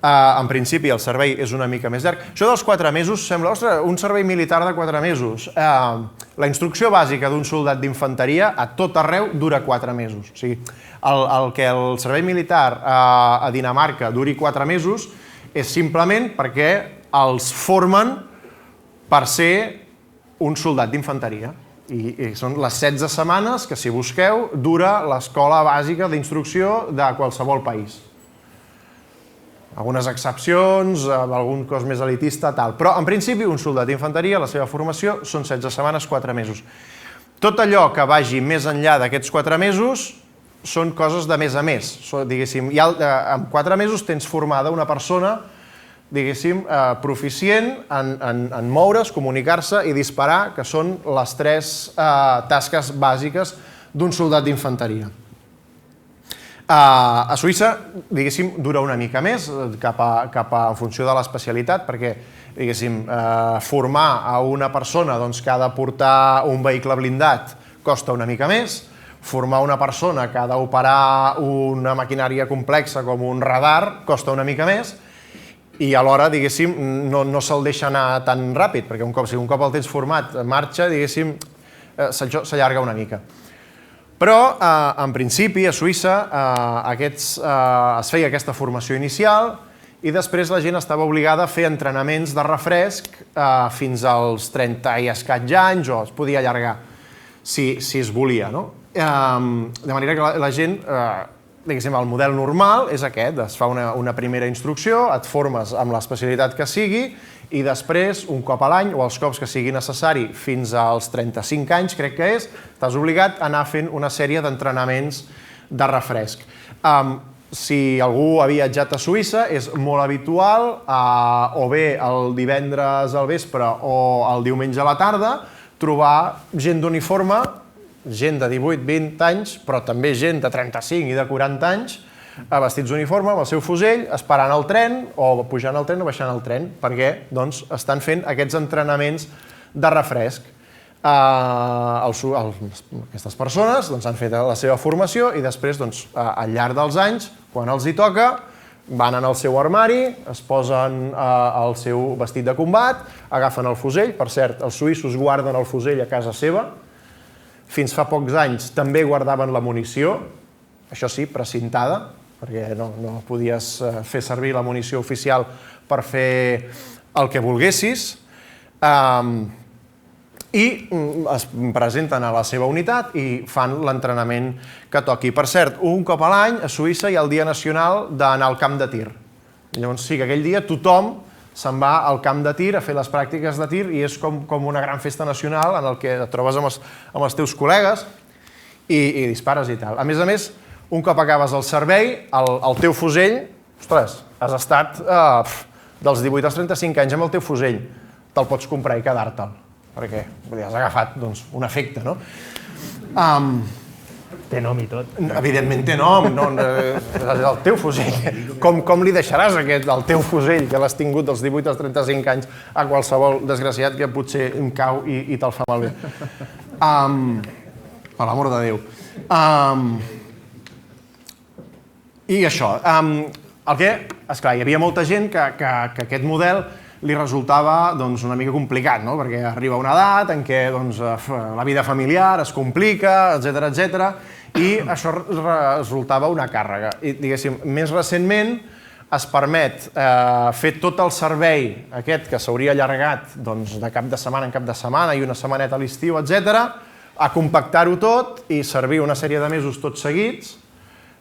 En principi, el servei és una mica més llarg. Això dels 4 mesos sembla, ostres, un servei militar de 4 mesos. La instrucció bàsica d'un soldat d'infanteria a tot arreu dura 4 mesos. O sigui, el que el servei militar a Dinamarca duri 4 mesos és simplement perquè els formen per ser un soldat d'infanteria. I són les 16 setmanes que, si busqueu, dura l'escola bàsica d'instrucció de qualsevol país. Algunes excepcions, algun cos més elitista, tal. Però, en principi, un soldat d'infanteria, la seva formació, són 16 setmanes, 4 mesos. Tot allò que vagi més enllà d'aquests 4 mesos són coses de més a més. Diguéssim, en 4 mesos tens formada una persona, diguéssim, proficient en moure's, comunicar-se i disparar, que són les 3 tasques bàsiques d'un soldat d'infanteria. A Suïssa, diguéssim, dura una mica més, en funció de l'especialitat, perquè, diguéssim, formar a una persona que ha de portar un vehicle blindat costa una mica més, formar una persona que ha d'operar una maquinària complexa com un radar costa una mica més, i alhora, diguéssim, no se'l deixa anar tan ràpid, perquè si un cop el tens format en marxa, diguéssim, s'allarga una mica. Però, en principi, a Suïssa es feia aquesta formació inicial i després la gent estava obligada a fer entrenaments de refresc fins als 30 i escaig anys, o es podia allargar si es volia. De manera que la gent, diguéssim, el model normal és aquest, es fa una primera instrucció, et formes amb l'especialitat que sigui, i després, un cop a l'any, o els cops que sigui necessari, fins als 35 anys, crec que és, estàs obligat a anar fent una sèrie d'entrenaments de refresc. Si algú ha viatjat a Suïssa, és molt habitual, o bé el divendres al vespre o el diumenge a la tarda, trobar gent d'uniforme, gent de 18, 20 anys, però també gent de 35 i de 40 anys, vestits d'uniforme, amb el seu fusell, esperant el tren, o pujant al tren o baixant el tren, perquè estan fent aquests entrenaments de refresc. Aquestes persones han fet la seva formació i després, al llarg dels anys, quan els hi toca, van al seu armari, es posen el seu vestit de combat, agafen el fusell. Per cert, els suïssos guarden el fusell a casa seva. Fins fa pocs anys també guardaven la munició, això sí, precintada, perquè no podies fer servir la munició oficial per fer el que volguessis, i es presenten a la seva unitat i fan l'entrenament que toqui. Per cert, un cop a l'any a Suïssa hi ha el Dia Nacional d'anar al camp de tir. Llavors sí que aquell dia tothom se'n va al camp de tir a fer les pràctiques de tir i és com una gran festa nacional en què et trobes amb els teus col·legues i dispares i tal. A més, un cop acabes el servei, el teu fusell, ostres, has estat dels 18 als 35 anys amb el teu fusell, te'l pots comprar i quedar-te'l, perquè has agafat un efecte, no? Té nom i tot. Evidentment té nom, és el teu fusell. Com li deixaràs el teu fusell, que l'has tingut dels 18 als 35 anys, a qualsevol desgraciat que potser em cau i te'l fa malbé? Per l'amor de Déu. I això, esclar, hi havia molta gent que aquest model li resultava una mica complicat, perquè arriba una edat en què la vida familiar es complica, etc. I això resultava una càrrega. I, diguéssim, més recentment es permet fer tot el servei aquest que s'hauria allargat de cap de setmana en cap de setmana i una setmaneta a l'estiu, etc., a compactar-ho tot i servir una sèrie de mesos tots seguits,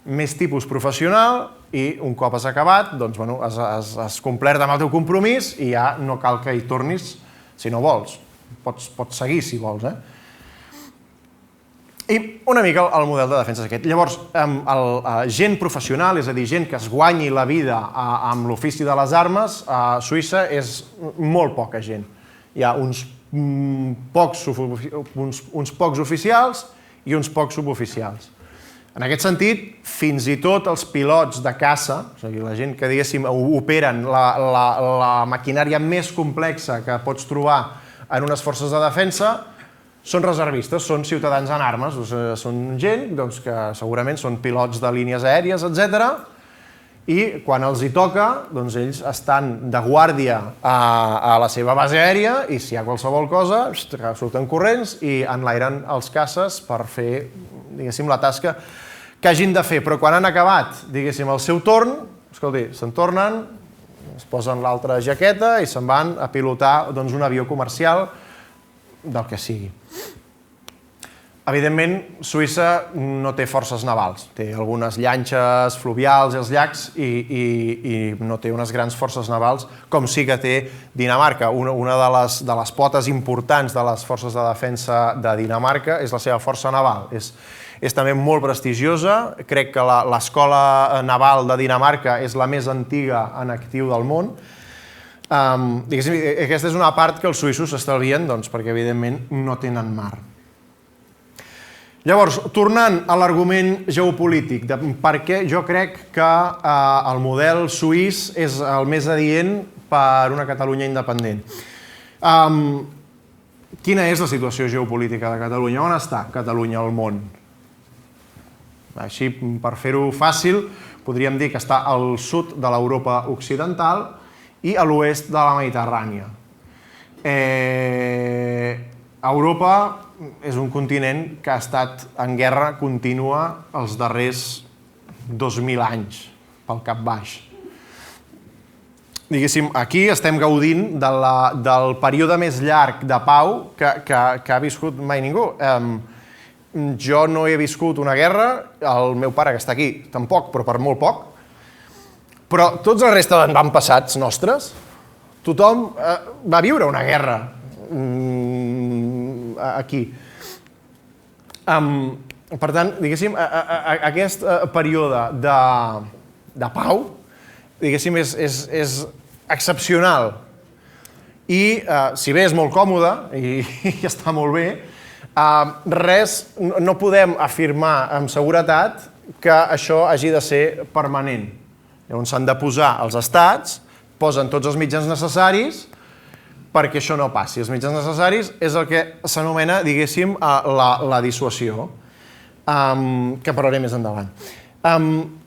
més tipus professional, i un cop has acabat, has complert amb el teu compromís i ja no cal que hi tornis si no vols. Pots seguir si vols, I una mica el model de defensa és aquest. Llavors, gent professional, és a dir, gent que es guanyi la vida amb l'ofici de les armes, a Suïssa és molt poca gent. Hi ha uns pocs oficials i uns pocs suboficials. En aquest sentit, fins i tot els pilots de caça, o sigui, la gent que, diguéssim, operen la maquinària més complexa que pots trobar en unes forces de defensa, són reservistes, són ciutadans en armes, són gent que segurament són pilots de línies aèries, etc., i quan els hi toca, doncs ells estan de guàrdia a la seva base aèria i si hi ha qualsevol cosa, surten corrents i enlairen els caces per fer, diguéssim, la tasca que hagin de fer. Però quan han acabat, diguéssim, el seu torn, escolti, se'n tornen, es posen l'altra jaqueta i se'n van a pilotar un avió comercial del que sigui. Evidentment, Suïssa no té forces navals. Té algunes llanxes fluvials i els llacs i no té unes grans forces navals com sí que té Dinamarca. Una de les potes importants de les forces de defensa de Dinamarca és la seva força naval. És també molt prestigiosa. Crec que l'escola naval de Dinamarca és la més antiga en actiu del món. Aquesta és una part que els suïssos s'estalvien perquè, evidentment, no tenen mar. Llavors, tornant a l'argument geopolític, per què jo crec que el model suís és el més adient per una Catalunya independent. Quina és la situació geopolítica de Catalunya? On està Catalunya al món? Així, per fer-ho fàcil, podríem dir que està al sud de l'Europa occidental i a l'oest de la Mediterrània. Europa és un continent que ha estat en guerra contínua els darrers 2.000 anys, pel cap baix. Diguéssim, aquí estem gaudint del període més llarg de pau que ha viscut mai ningú. Jo no he viscut una guerra, el meu pare, que està aquí, tampoc, però per molt poc. Però tots la resta d'avantpassats nostres, tothom va viure una guerra aquí. Per tant, diguéssim, aquest període de pau, diguéssim, és excepcional. I, si bé és molt còmode i està molt bé, no podem afirmar amb seguretat que això hagi de ser permanent. Llavors s'han de posar els estats, posen tots els mitjans necessaris perquè això no passi. Els mitjans necessaris és el que s'anomena, diguéssim, la dissuasió, que parlaré més endavant.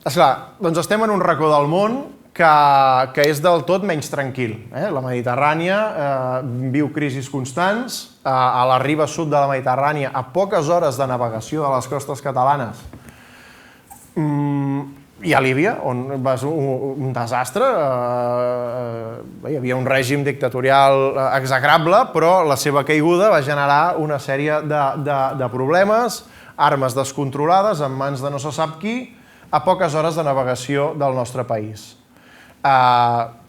Esclar, doncs estem en un racó del món que és del tot menys tranquil. La Mediterrània viu crisis constants, a la riba sud de la Mediterrània, a poques hores de navegació de les costes catalanes, i a Líbia, on va ser un desastre, hi havia un règim dictatorial execrable, però la seva caiguda va generar una sèrie de problemes, armes descontrolades en mans de no se sap qui, a poques hores de navegació del nostre país.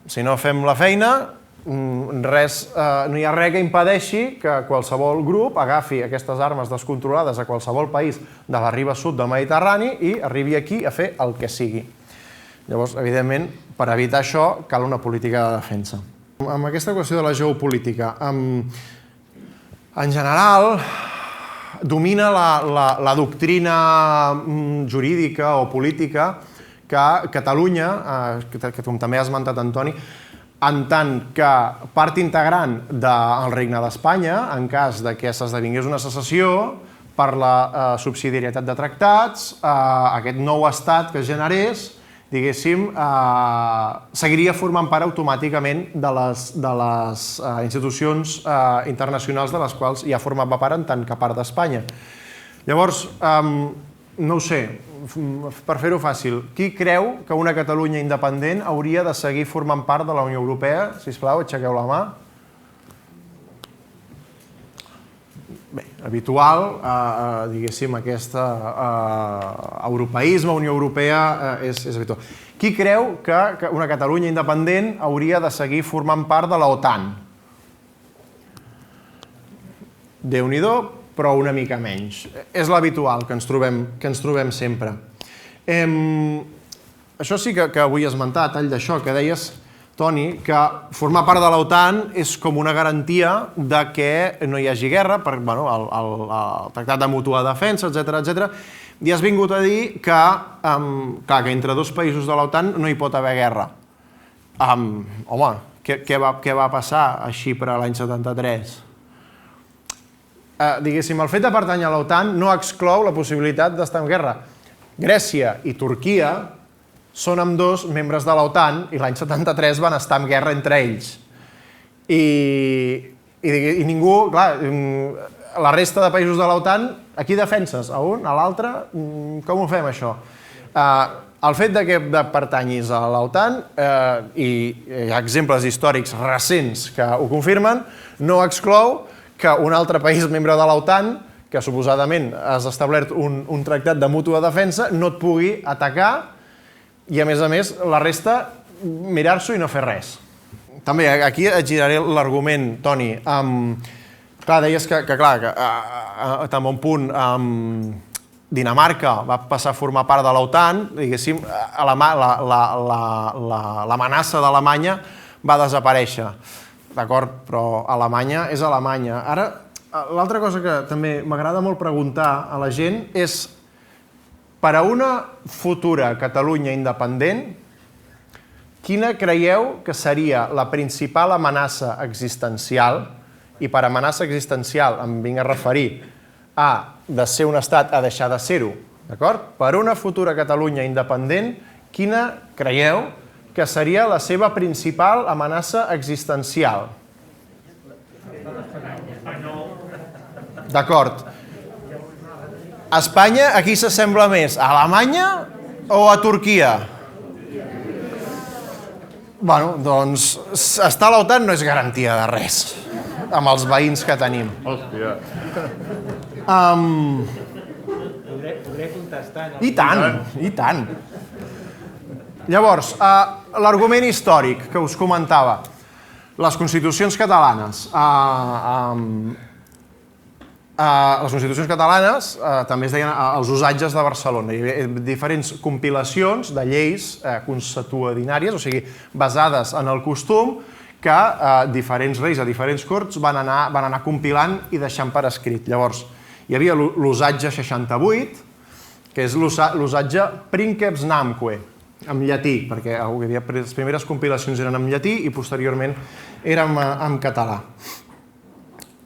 Si no fem la feina, no hi ha res que impedeixi que qualsevol grup agafi aquestes armes descontrolades a qualsevol país de la riba sud del Mediterrani i arribi aquí a fer el que sigui. Llavors, evidentment, per evitar això cal una política de defensa. Amb aquesta qüestió de la geopolítica, en general, domina la doctrina jurídica o política que Catalunya, que com també ha esmentat Antoni, en tant que part integrant del Regne d'Espanya, en cas que s'esdevingués una secessió, per la subsidiarietat de tractats, aquest nou estat que es generés, diguéssim, seguiria formant part automàticament de les institucions internacionals de les quals ja formava part en tant que part d'Espanya. Llavors, no ho sé, per fer-ho fàcil, qui creu que una Catalunya independent hauria de seguir formant part de la Unió Europea? Sisplau, aixequeu la mà. Bé, habitual, diguéssim, aquest europeisme, Unió Europea, és habitual. Qui creu que una Catalunya independent hauria de seguir formant part de la OTAN? Déu-n'hi-do, però una mica menys. És l'habitual que ens trobem sempre. Això sí que vull esmentar, a tall d'això, que deies, Toni, que formar part de l'OTAN és com una garantia de que no hi hagi guerra, per el tractat de mútua defensa, etc. I has vingut a dir que entre dos països de l'OTAN no hi pot haver guerra. Home, què va passar així per a l'any 73? Diguéssim, el fet de pertànyer a l'OTAN no exclou la possibilitat d'estar en guerra. Grècia i Turquia són ambdós membres de l'OTAN i l'any 73 van estar en guerra entre ells. I ningú, clar, la resta de països de l'OTAN, a qui defenses? A un, a l'altre? Com ho fem, això? El fet que pertanyis a l'OTAN, i hi ha exemples històrics recents que ho confirmen, no exclou que un altre país membre de l'OTAN, que suposadament has establert un tractat de mútua defensa, no et pugui atacar i, a més, la resta mirar-s'ho i no fer res. També aquí et giraré l'argument, Toni. Clar, deies que a un punt Dinamarca va passar a formar part de l'OTAN, diguéssim, l'amenaça d'Alemanya va desaparèixer. D'acord, però Alemanya és Alemanya. Ara, l'altra cosa que també m'agrada molt preguntar a la gent és, per a una futura Catalunya independent, quina creieu que seria la principal amenaça existencial? I per amenaça existencial em vinc a referir a de ser un estat a deixar de ser-ho, d'acord? Per una futura Catalunya independent, quina creieu que seria la seva principal amenaça existencial? D'acord. Espanya a qui s'assembla més? A Alemanya o a Turquia? Bueno, doncs estar a l'OTAN no és garantia de res, amb els veïns que tenim. Hòstia. Podré contestar, no? I tant, i tant. Llavors, l'argument històric que us comentava, les constitucions catalanes. Les constitucions catalanes també es deien els usatges de Barcelona. Hi havia diferents compilacions de lleis consuetudinàries, o sigui, basades en el costum, que diferents reis a diferents corts van anar compilant i deixant per escrit. Llavors, hi havia l'usatge 68, que és l'usatge Princeps Namque, en llatí, perquè les primeres compilacions eren en llatí i posteriorment eren en català.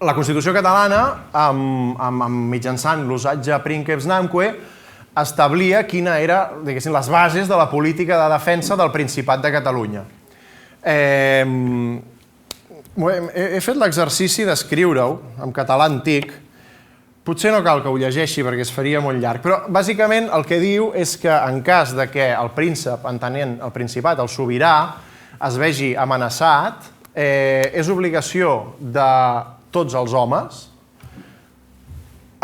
La Constitució catalana, mitjançant l'usatge Princeps Namque, establia quina era, diguéssim, les bases de la política de defensa del Principat de Catalunya. He fet l'exercici d'escriure-ho en català antic. Potser no cal que ho llegeixi perquè es faria molt llarg, però bàsicament el que diu és que en cas de que el príncep, entenent el Principat, el sobirà, es vegi amenaçat, és obligació de tots els homes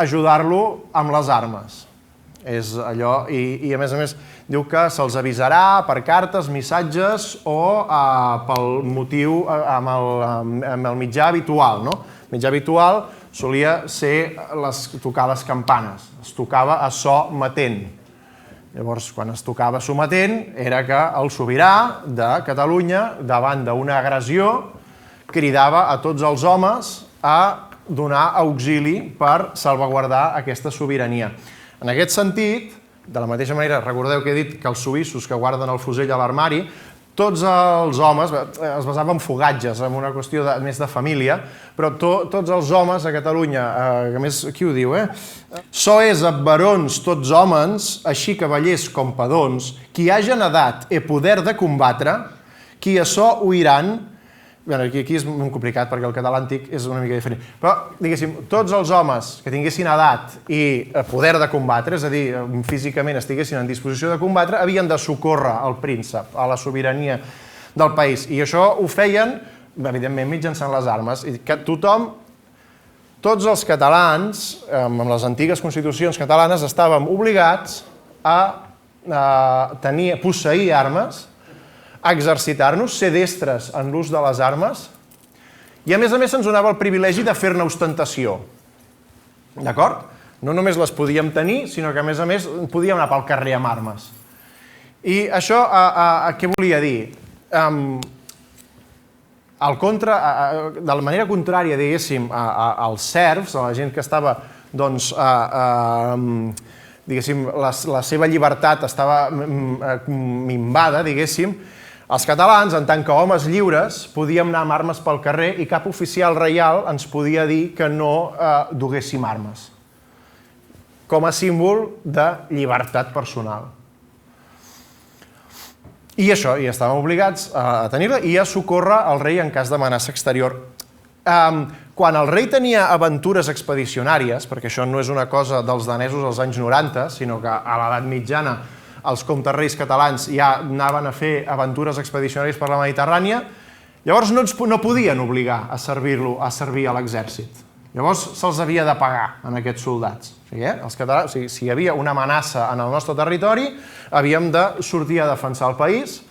ajudar-lo amb les armes. És allò, i a més diu que se'ls avisarà per cartes, missatges o pel motiu amb el mitjà habitual. El mitjà habitual solia ser tocar les campanes, es tocava a so matent. Llavors, quan es tocava sometent, era que el sobirà de Catalunya, davant d'una agressió, cridava a tots els homes a donar auxili per salvaguardar aquesta sobirania. En aquest sentit, de la mateixa manera, recordeu que he dit que els suïssos que guarden el fusell a l'armari, tots els homes, es basava en fogatges, en una qüestió més de família, però tots els homes a Catalunya, a més, qui ho diu, «So és a barons tots homes, així cavallers com pedons, qui hagen edat e poder de combatre, qui a so oiran». Aquí és molt complicat perquè el català antic és una mica diferent. Però, diguéssim, tots els homes que tinguessin edat i poder de combatre, és a dir, físicament estiguessin en disposició de combatre, havien de socórrer el príncep, a la sobirania del país. I això ho feien, evidentment, mitjançant les armes. I que tothom, tots els catalans, amb les antigues constitucions catalanes, estàvem obligats a posseir armes, a exercitar-nos, ser destres en l'ús de les armes, i a més se'ns donava el privilegi de fer-ne ostentació. D'acord? No només les podíem tenir, sinó que a més podíem anar pel carrer amb armes. I això què volia dir? De la manera contrària, diguéssim, als serfs, a la gent que estava, doncs, diguéssim, la seva llibertat estava minvada, diguéssim, els catalans, en tant que homes lliures, podíem anar amb armes pel carrer i cap oficial reial ens podia dir que no duguéssim armes, com a símbol de llibertat personal. I això, i estàvem obligats a tenir-la i a socórrer el rei en cas d'amenaça exterior. Quan el rei tenia aventures expedicionàries, perquè això no és una cosa dels danesos als anys 90, sinó que a l'edat mitjana els comtes reis catalans ja anaven a fer aventures expedicionàries per la Mediterrània, llavors no podien obligar a servir a l'exèrcit. Llavors se'ls havia de pagar a aquests soldats. Els catalans, si hi havia una amenaça en el nostre territori, havíem de sortir a defensar el país,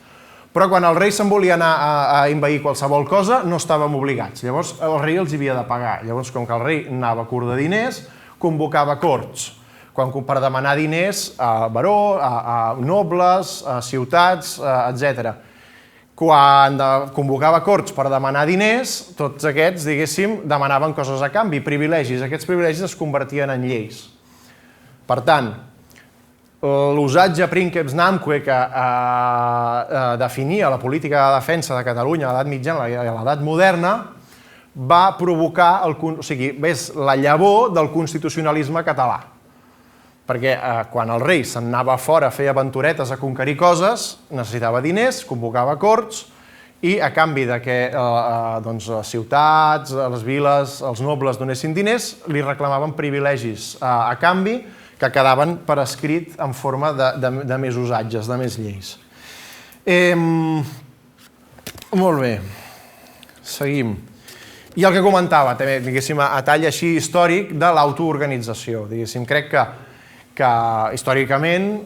però quan el rei se'n volia anar a envair qualsevol cosa, no estàvem obligats. Llavors el rei els havia de pagar. Llavors, com que el rei anava curt de diners, convocava corts per demanar diners a baró, a nobles, a ciutats, etc. Quan convocava corts per demanar diners, tots aquests, diguéssim, demanaven coses a canvi, privilegis. Aquests privilegis es convertien en lleis. Per tant, l'usatge Princeps Namque que definia la política de defensa de Catalunya a l'edat mitjana i a l'edat moderna va provocar, és la llavor del constitucionalisme català. Perquè quan el rei se'n anava fora a fer aventuretes, a conquerir coses, necessitava diners, convocava corts i a canvi que les ciutats, les viles, els nobles donessin diners, li reclamaven privilegis a canvi que quedaven per escrit en forma de més usatges, de més lleis. Molt bé, seguim. I el que comentava, també, diguéssim, a tall així històric de l'autoorganització. Diguéssim, crec que històricament,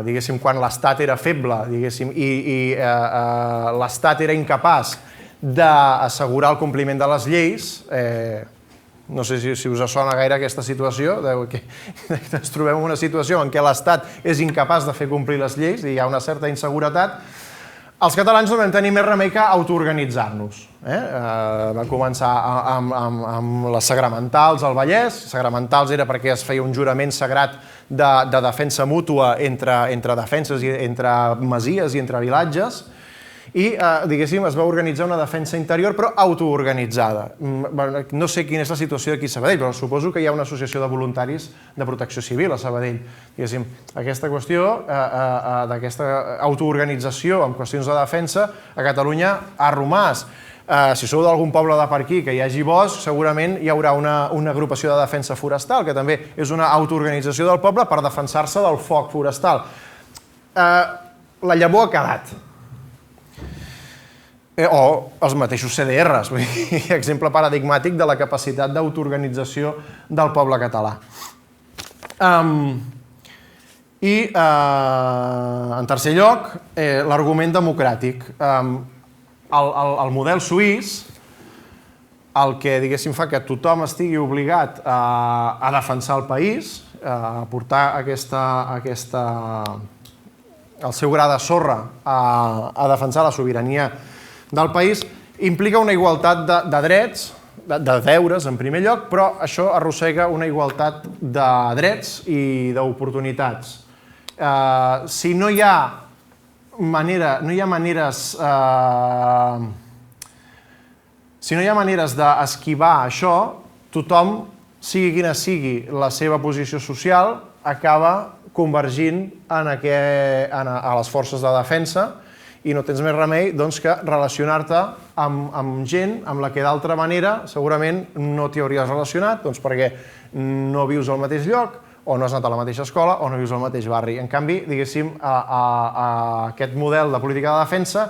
diguéssim, quan l'Estat era feble, diguéssim, i l'Estat era incapaç d'assegurar el compliment de les lleis, no sé si us sona gaire aquesta situació, que ens trobem en una situació en què l'Estat és incapaç de fer complir les lleis i hi ha una certa inseguretat, els catalans no vam tenir més remei que autoorganitzar-nos. Va començar amb les sagramentals al Vallès. Sagramentals era perquè es feia un jurament sagrat de defensa mútua entre defenses, entre masies i entre vilatges, i, diguéssim, es va organitzar una defensa interior, però autoorganitzada. No sé quina és la situació aquí a Sabadell, però suposo que hi ha una associació de voluntaris de protecció civil a Sabadell. Diguéssim, aquesta qüestió d'aquesta autoorganització en qüestions de defensa a Catalunya ha romàs. Si sou d'algun poble de per aquí que hi hagi bosc, segurament hi haurà una agrupació de defensa forestal, que també és una autoorganització del poble per defensar-se del foc forestal. La llavor ha quedat. O els mateixos CDRs, exemple paradigmàtic de la capacitat d'autoorganització del poble català. I, en tercer lloc, l'argument democràtic. El model suís, el que, diguéssim, fa que tothom estigui obligat a defensar el país, a portar el seu gra de sorra a defensar la sobirania del país, implica una igualtat de drets, de deures en primer lloc, però això arrossega una igualtat de drets i d'oportunitats. Si no hi ha maneres d'esquivar això, tothom, sigui quina sigui la seva posició social, acaba convergint a les forces de defensa i no tens més remei que relacionar-te amb gent amb la que d'altra manera segurament no t'hi hauries relacionat perquè no vius al mateix lloc o no has anat a la mateixa escola o no vius al mateix barri. En canvi, diguéssim, aquest model de política de defensa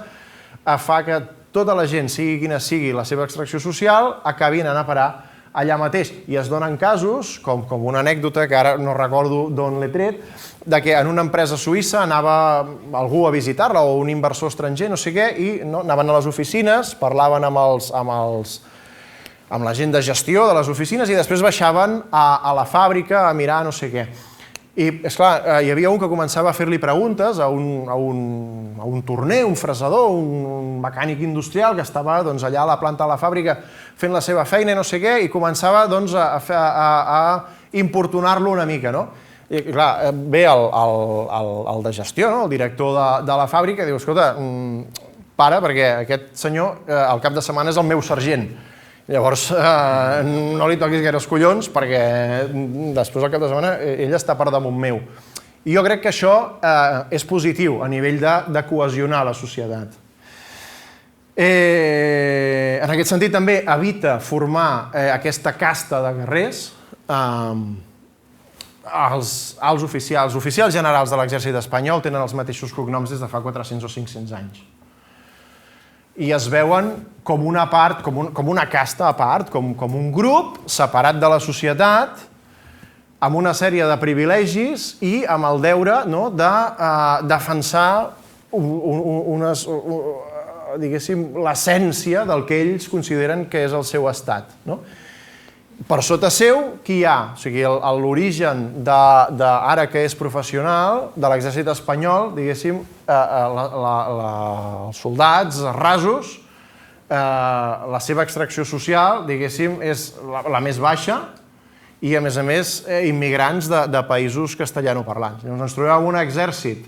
fa que tota la gent, sigui quina sigui la seva extracció social, acabi anant a parar allà mateix. I es donen casos, com una anècdota que ara no recordo d'on l'he tret, de que en una empresa suïssa anava algú a visitar-la o un inversor estranger, no sé què, i anaven a les oficines, parlaven amb la gent de gestió de les oficines i després baixaven a la fàbrica a mirar no sé què. I, esclar, hi havia un que començava a fer-li preguntes a un torner, un fresador, un mecànic industrial que estava allà a la planta de la fàbrica fent la seva feina i no sé què, i començava a importunar-lo una mica, no? I, clar, ve el de gestió, el director de la fàbrica, i diu, escolta, para, perquè aquest senyor al cap de setmana és el meu sergent. Llavors, no li toquis gaire els collons perquè després al cap de setmana ell està per damunt meu. I jo crec que això és positiu a nivell de cohesionar la societat. En aquest sentit també evita formar aquesta casta de guerrers als oficials. Els oficials generals de l'exèrcit espanyol tenen els mateixos cognoms des de fa 400 o 500 anys. I es veuen com una part, com una casta a part, com un grup separat de la societat, amb una sèrie de privilegis i amb el deure de defensar l'essència del que ells consideren que és el seu estat. Per sota seu, qui hi ha? O sigui, l'origen ara que és professional de l'exèrcit espanyol, diguéssim, els soldats, els rasos, la seva extracció social, diguéssim, és la més baixa i, a més, immigrants de països castellanoparlants. Llavors ens trobem amb un exèrcit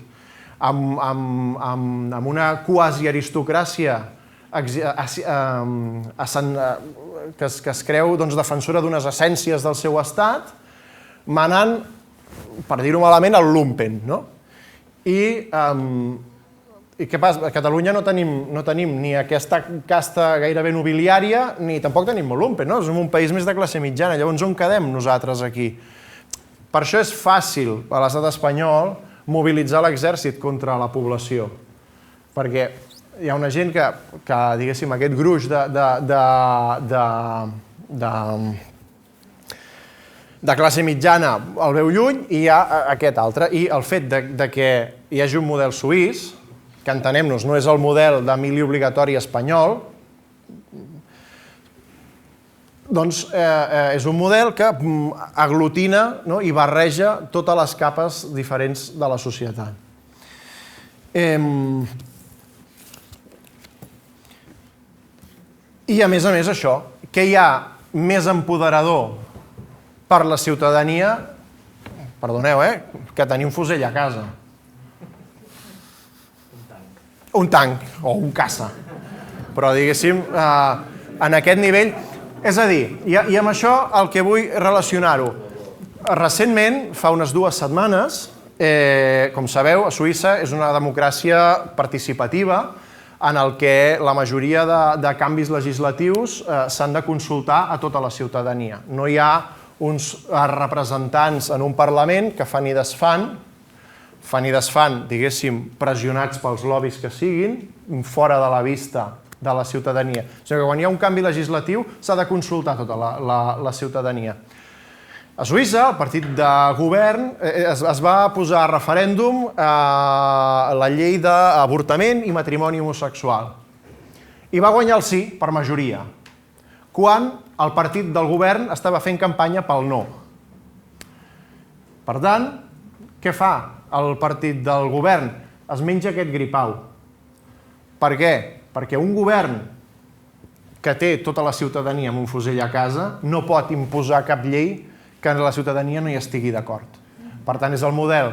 amb una quasi aristocràcia que es creu defensora d'unes essències del seu estat, manant, per dir-ho malament, el lumpen. I què passa? A Catalunya no tenim ni aquesta casta gairebé nobiliària, ni tampoc tenim molt lumpen. Som un país més de classe mitjana. Llavors, on quedem nosaltres aquí? Per això és fàcil a l'estat espanyol mobilitzar l'exèrcit contra la població. Perquè hi ha una gent que diguéssim, aquest gruix de classe mitjana el veu lluny i hi ha aquest altre. I el fet que hi hagi un model suís, que entenem-nos no és el model de mili obligatori espanyol, doncs és un model que aglutina i barreja totes les capes diferents de la societat. I, a més, això, què hi ha més empoderador per la ciutadania, perdoneu, que tenir un fusell a casa. Un tanc o un caça. Però, diguéssim, en aquest nivell... És a dir, i amb això el que vull relacionar-ho. Recentment, fa unes 2 setmanes, com sabeu, a Suïssa és una democràcia participativa en el que la majoria de canvis legislatius s'han de consultar a tota la ciutadania. No hi ha uns representants en un Parlament que fan i desfan, diguéssim, pressionats pels lobbies que siguin, fora de la vista de la ciutadania. O sigui que quan hi ha un canvi legislatiu s'ha de consultar tota la ciutadania. A Suïssa, el partit de govern es va posar a referèndum la llei d'avortament i matrimoni homosexual. I va guanyar el sí per majoria, quan el partit del govern estava fent campanya pel no. Per tant, què fa el partit del govern? Es menja aquest gripau. Per què? Perquè un govern que té tota la ciutadania amb un fusell a casa no pot imposar cap llei que la ciutadania no hi estigui d'acord. Per tant, és el model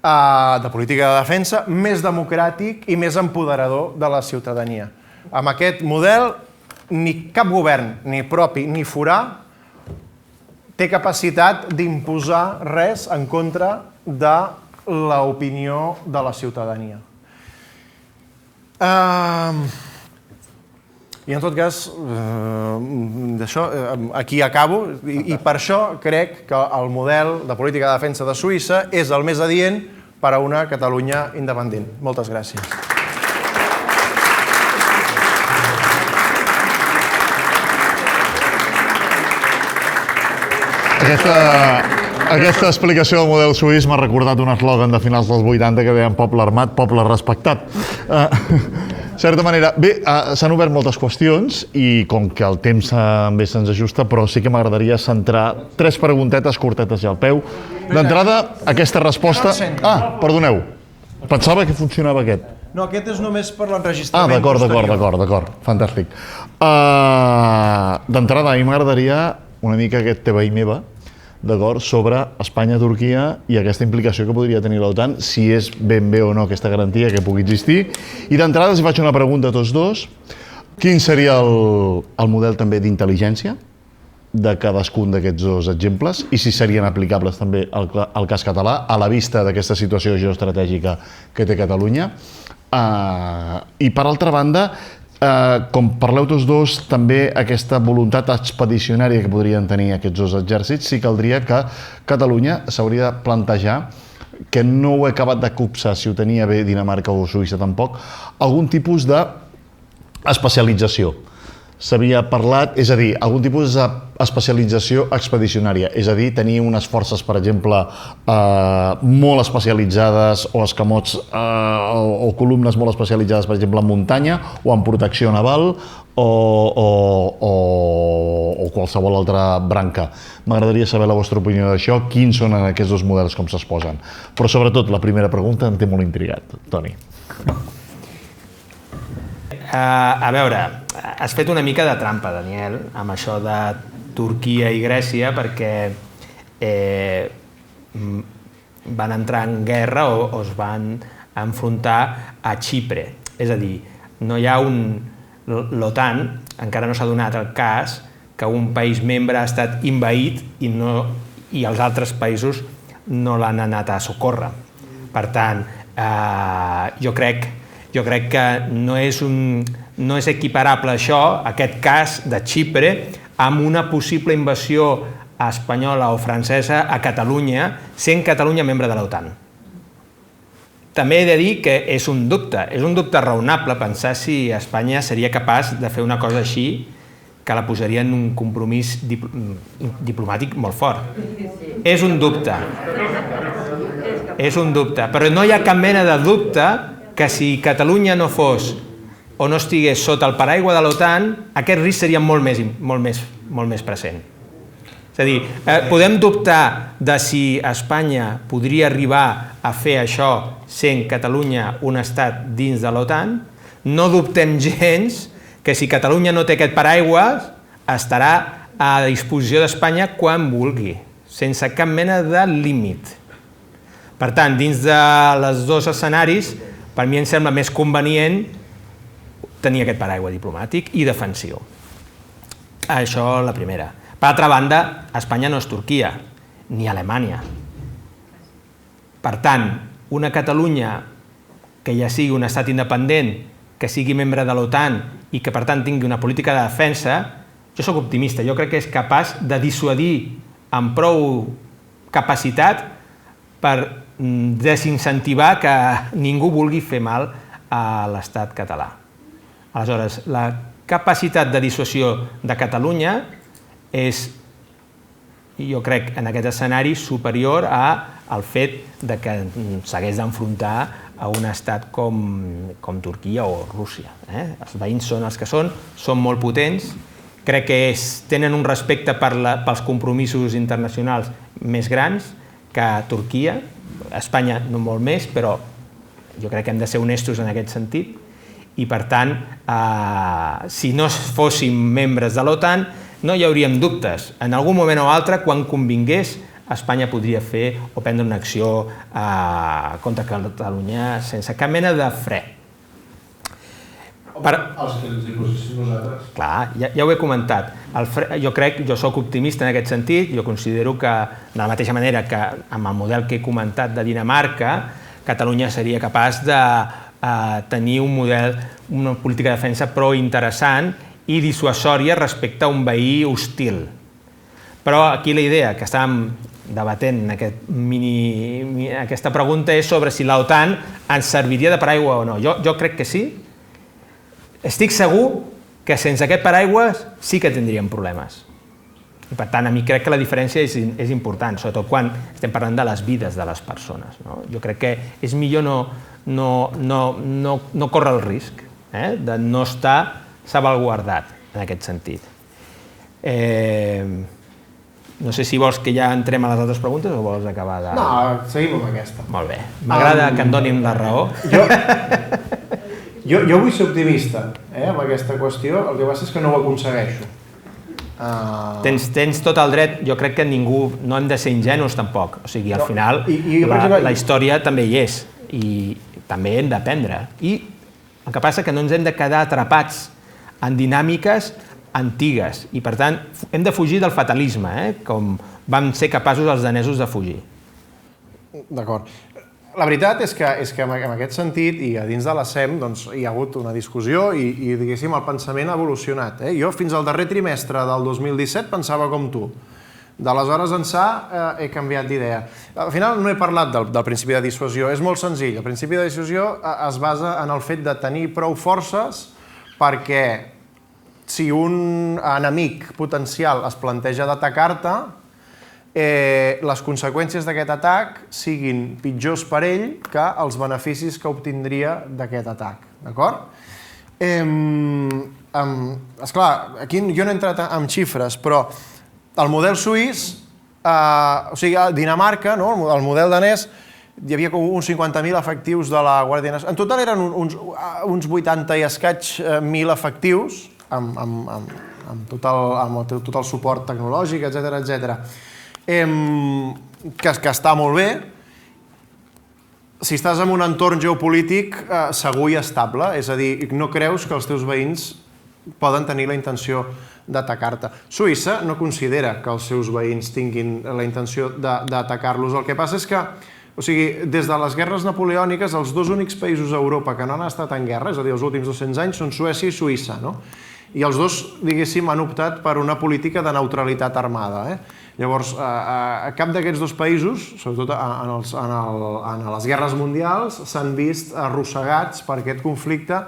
de política de defensa més democràtic i més empoderador de la ciutadania. Amb aquest model, ni cap govern, ni propi ni forà, té capacitat d'imposar res en contra de l'opinió de la ciutadania. I en tot cas, aquí acabo, i per això crec que el model de política de defensa de Suïssa és el més adient per a una Catalunya independent. Moltes gràcies. Aquesta explicació del model suís m'ha recordat un eslògan de finals dels 80 que deien poble armat, poble respectat. De certa manera, bé, s'han obert moltes qüestions i com que el temps també se'ns ajusta, però sí que m'agradaria centrar 3 preguntetes curtetes i al peu. D'entrada, aquesta resposta... Ah, perdoneu, pensava que funcionava aquest. No, aquest és només per l'enregistrament. D'acord, fantàstic. D'entrada, a mi m'agradaria una mica aquest teva i meva, d'acord, sobre Espanya-Turquia i aquesta implicació que podria tenir l'OTAN, si és ben bé o no aquesta garantia que pugui existir. I d'entrada els faig una pregunta a tots dos. Quin seria el model també d'intel·ligència de cadascun d'aquests dos exemples i si serien aplicables també al cas català a la vista d'aquesta situació geoestratègica que té Catalunya. I per altra banda, com parleu tots dos, també aquesta voluntat expedicionària que podrien tenir aquests dos exèrcits, sí caldria que Catalunya s'hauria de plantejar, que no ho he acabat de copsar si ho tenia bé Dinamarca o Suïssa tampoc, algun tipus d'especialització. S'havia parlat, és a dir, algun tipus d'especialització expedicionària, és a dir, tenir unes forces, per exemple, molt especialitzades o escamots o columnes molt especialitzades, per exemple, en muntanya o en protecció naval o qualsevol altra branca. M'agradaria saber la vostra opinió d'això, quins són aquests dos models, com s'exposen. Però sobretot, la primera pregunta em té molt intrigat. Toni. A veure, has fet una mica de trampa, Daniel, amb això de Turquia i Grècia, perquè van entrar en guerra o es van enfrontar a Xipre. És a dir, no hi ha l'OTAN, encara no s'ha donat el cas que un país membre ha estat invaït i els altres països no l'han anat a socórrer. Per tant, jo crec que no és equiparable això, aquest cas de Xipre, amb una possible invasió espanyola o francesa a Catalunya, sent Catalunya membre de l'OTAN. També he de dir que és un dubte raonable pensar si Espanya seria capaç de fer una cosa així, que la posaria en un compromís diplomàtic molt fort. És un dubte, però no hi ha cap mena de dubte que si Catalunya no fos o no estigués sota el paraigua de l'OTAN, aquest risc seria molt més present. És a dir, podem dubtar de si Espanya podria arribar a fer això sent Catalunya un estat dins de l'OTAN. No dubtem gens que si Catalunya no té aquest paraigua estarà a disposició d'Espanya quan vulgui, sense cap mena de límit. Per tant, dins dels dos escenaris, per mi em sembla més convenient tenir aquest paraigua diplomàtic i defensiu. Això la primera. Per altra banda, Espanya no és Turquia, ni Alemanya. Per tant, una Catalunya que ja sigui un estat independent, que sigui membre de l'OTAN i que per tant tingui una política de defensa, jo sóc optimista, jo crec que és capaç de dissuadir amb prou capacitat per desincentivar que ningú vulgui fer mal a l'estat català. Aleshores, la capacitat de dissuasió de Catalunya és, jo crec, en aquest escenari superior al fet de que s'hagués d'enfrontar a un estat com Turquia o Rússia. Els veïns són els que són molt potents, crec que tenen un respecte pels compromisos internacionals més grans que Turquia, Espanya no molt més, però jo crec que hem de ser honestos en aquest sentit, i per tant, si no fóssim membres de l'OTAN, no hi hauríem dubtes. En algun moment o altre, quan convingués, Espanya podria fer o prendre una acció contra Catalunya sense cap mena de fre. Els que ens hi poséssim nosaltres. Clar, ja ho he comentat. Jo soc optimista en aquest sentit, jo considero que, de la mateixa manera que amb el model que he comentat de Dinamarca, Catalunya seria capaç de tenir una política de defensa prou interessant i dissuasòria respecte a un veí hostil. Però aquí la idea que estàvem debatent en aquesta pregunta és sobre si l'OTAN ens serviria de paraigua o no. Jo crec que sí. Estic segur que sense aquest paraigua sí que tindríem problemes. I per tant, a mi crec que la diferència és important, sobretot quan estem parlant de les vides de les persones. Jo crec que és millor no córrer el risc de no estar salvaguardat en aquest sentit. No sé si vols que ja entrem a les altres preguntes o vols acabar de... No, seguim amb aquesta. Molt bé. M'agrada que em donin la raó. Jo vull ser optimista amb aquesta qüestió, el que passa és que no ho aconsegueixo. Tens tot el dret, jo crec que ningú, no hem de ser ingenus tampoc, o sigui, al final la història també hi és i també hem d'aprendre. I el que passa és que no ens hem de quedar atrapats en dinàmiques antigues i, per tant, hem de fugir del fatalisme, com vam ser capaços els danesos de fugir. D'acord. La veritat és que en aquest sentit, i a dins de la SEM, hi ha hagut una discussió i diguéssim, el pensament ha evolucionat. Jo fins al darrer trimestre del 2017 pensava com tu. D'aleshores ençà he canviat d'idea. Al final no he parlat del principi de dissuasió, és molt senzill. El principi de dissuasió es basa en el fet de tenir prou forces perquè si un enemic potencial es planteja d'atacar-te, les conseqüències d'aquest atac siguin pitjors per ell que els beneficis que obtindria d'aquest atac. D'acord? Esclar, aquí jo no he entrat en xifres, però el model suís, o sigui, a Dinamarca, el model danès, hi havia uns 50.000 efectius de la Guàrdia Nacional. En total eren uns 80 i escaig mil efectius, amb tot el suport tecnològic, etc. Que està molt bé. Si estàs en un entorn geopolític segur i estable, és a dir, no creus que els teus veïns poden tenir la intenció d'atacar-te. Suïssa no considera que els seus veïns tinguin la intenció d'atacar-los. El que passa és que, o sigui, des de les guerres napoleòniques, els dos únics països a Europa que no han estat en guerra, és a dir, els últims 200 anys, són Suècia i Suïssa, no? I els dos, diguéssim, han optat per una política de neutralitat armada. Llavors, a cap d'aquests dos països, sobretot en les guerres mundials, s'han vist arrossegats per aquest conflicte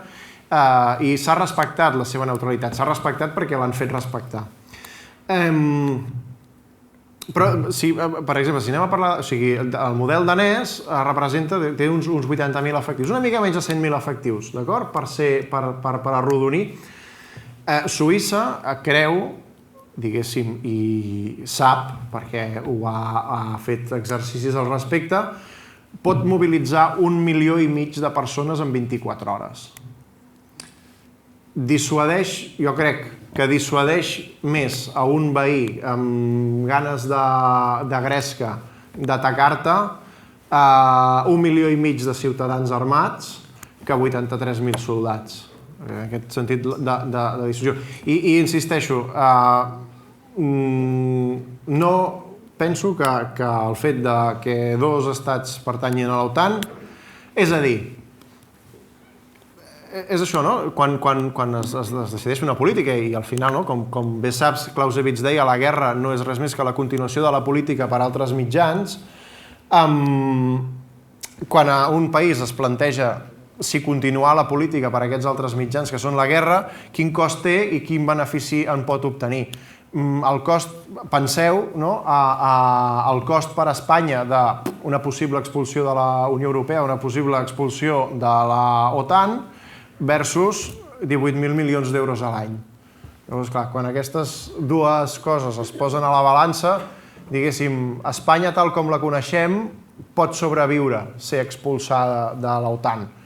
i s'ha respectat la seva neutralitat. S'ha respectat perquè l'han fet respectar. Però, per exemple, si anem a parlar... O sigui, el model danès té uns 80.000 efectius, una mica menys de 100.000 efectius, d'acord? Per arrodonir. Suïssa creu, diguéssim, i sap, perquè ha fet exercicis al respecte, pot mobilitzar 1,5 milió de persones en 24 hores. Dissuadeix, jo crec que dissuadeix més a un veí amb ganes de gresca d'atacar-te a 1,5 milió de ciutadans armats que 83.000 soldats. En aquest sentit de dissuasió. I insisteixo, no penso que el fet que dos estats pertanyin a l'OTAN, és a dir, és això, no? Quan es decideix una política i al final, com bé saps, Clausewitz deia, la guerra no és res més que la continuació de la política per altres mitjans, quan un país es planteja si continuar la política per aquests altres mitjans que són la guerra, quin cost té i quin benefici en pot obtenir. El cost, penseu, el cost per a Espanya d'una possible expulsió de la Unió Europea, una possible expulsió de la OTAN, versus 18.000 milions d'euros a l'any. Llavors, clar, quan aquestes dues coses es posen a la balança, diguéssim, Espanya tal com la coneixem pot sobreviure, ser expulsada de l'OTAN.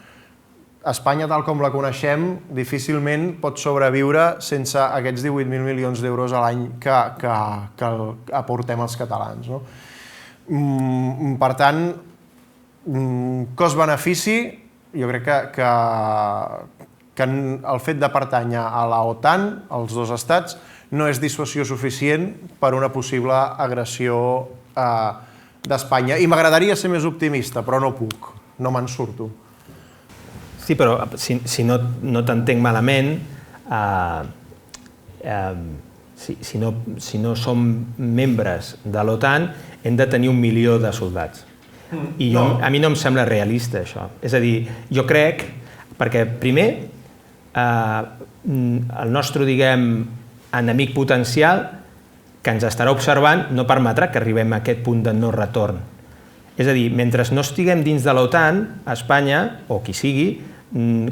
Espanya, tal com la coneixem, difícilment pot sobreviure sense aquests 18.000 milions d'euros a l'any que aportem els catalans. Per tant, cost-benefici, jo crec que el fet de pertànyer a la OTAN, als dos estats, no és dissuasió suficient per una possible agressió d'Espanya. I m'agradaria ser més optimista, però no puc, no me'n surto. Sí, però si no t'entenc malament, si no som membres de l'OTAN, hem de tenir 1 milió de soldats. I a mi no em sembla realista, això. És a dir, jo crec, perquè primer, el nostre, diguem, enemic potencial, que ens estarà observant, no permetrà que arribem a aquest punt de no retorn. És a dir, mentre no estiguem dins de l'OTAN, Espanya, o qui sigui,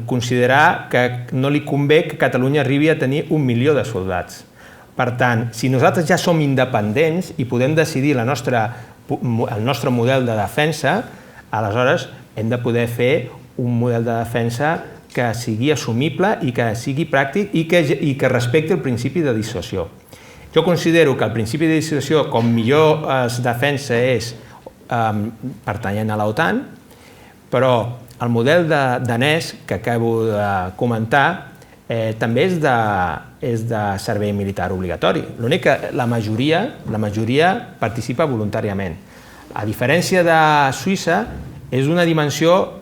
considerar que no li convé que Catalunya arribi a tenir 1 milió de soldats. Per tant, si nosaltres ja som independents i podem decidir el nostre model de defensa, aleshores hem de poder fer un model de defensa que sigui assumible i que sigui pràctic i que respecti el principi de dissuasió. Jo considero que el principi de dissuasió, com millor es defensa, és pertanyent a l'OTAN, però el model danès que acabo de comentar també és de servei militar obligatori. L'únic que la majoria participa voluntàriament. A diferència de Suïssa, és una dimensió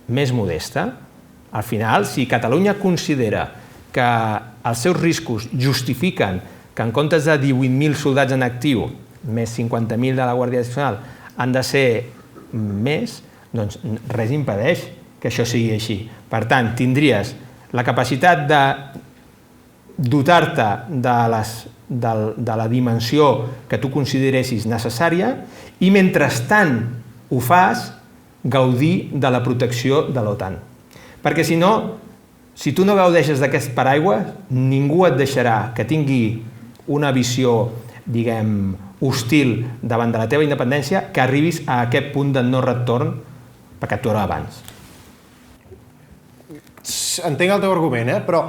més modesta. Al final, si Catalunya considera que els seus riscos justifiquen que en comptes de 18.000 soldats en actiu, més 50.000 de la Guàrdia Nacional, han de ser més, doncs res impedeix que això sigui així. Per tant, tindries la capacitat de dotar-te de la dimensió que tu consideressis necessària i, mentrestant ho fas, gaudir de la protecció de l'OTAN. Perquè si no, si tu no gaudeixes d'aquest paraigua, ningú et deixarà que tingui una visió, diguem, hostil davant de la teva independència, que arribis a aquest punt de no retorn perquè actuarà abans. Entenc el teu argument, però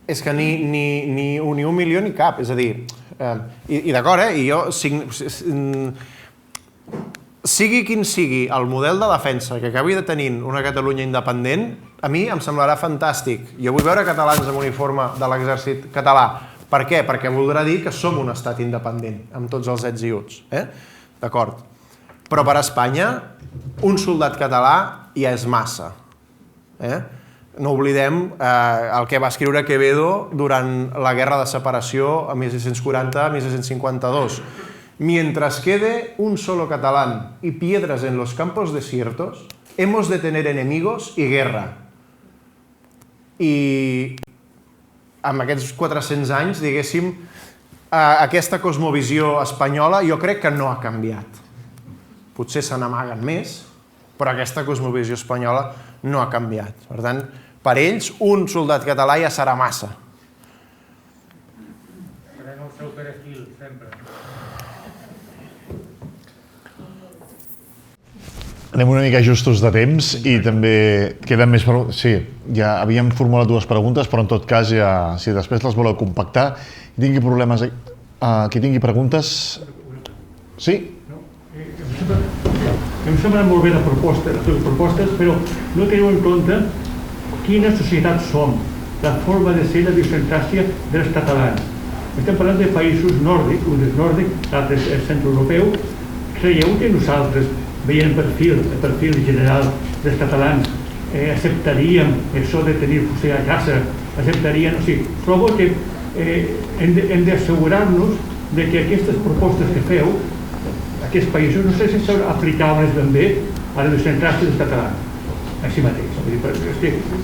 és que ni un milió ni cap, és a dir, i d'acord, i jo, sigui quin sigui el model de defensa que acabi de tenir una Catalunya independent, a mi em semblarà fantàstic. Jo vull veure catalans amb uniforme de l'exèrcit català. Per què? Perquè voldrà dir que som un estat independent, amb tots els ets i uts. D'acord. Però per Espanya, un soldat català ja és massa. No oblidem el que va escriure Quevedo durant la Guerra de Separació a 1640-1652. Mientras quede un solo catalán y piedras en los campos desiertos, hemos de tener enemigos y guerra. I amb aquests 400 anys, diguéssim, aquesta cosmovisió espanyola jo crec que no ha canviat. Potser se n'amaguen més, però aquesta cosmovisió espanyola no ha canviat. Per tant, per ells, un soldat català ja serà massa. Pren el seu perejil, sempre. Anem una mica justos de temps i també queden més preguntes. Sí, ja havíem formulat dues preguntes, però en tot cas, ja, si després les voleu compactar, tingui problemes, qui tingui preguntes... Sí? Em semblen molt bé les propostes, però no teniu en compte quina societat som, la forma de ser, la idiosincràsia dels catalans. Estem parlant de països nòrdics, un és nòrdic, l'altre és centroeuropeu. Creieu que nosaltres, veient el perfil general dels catalans, acceptaríem això de tenir fuster a casa, acceptaríem... O sigui, trobo que hem d'assegurar-nos de que aquestes propostes que feu, aquests països, no sé si són aplicables ben bé a la idiosincràsia dels catalans, en si mateix.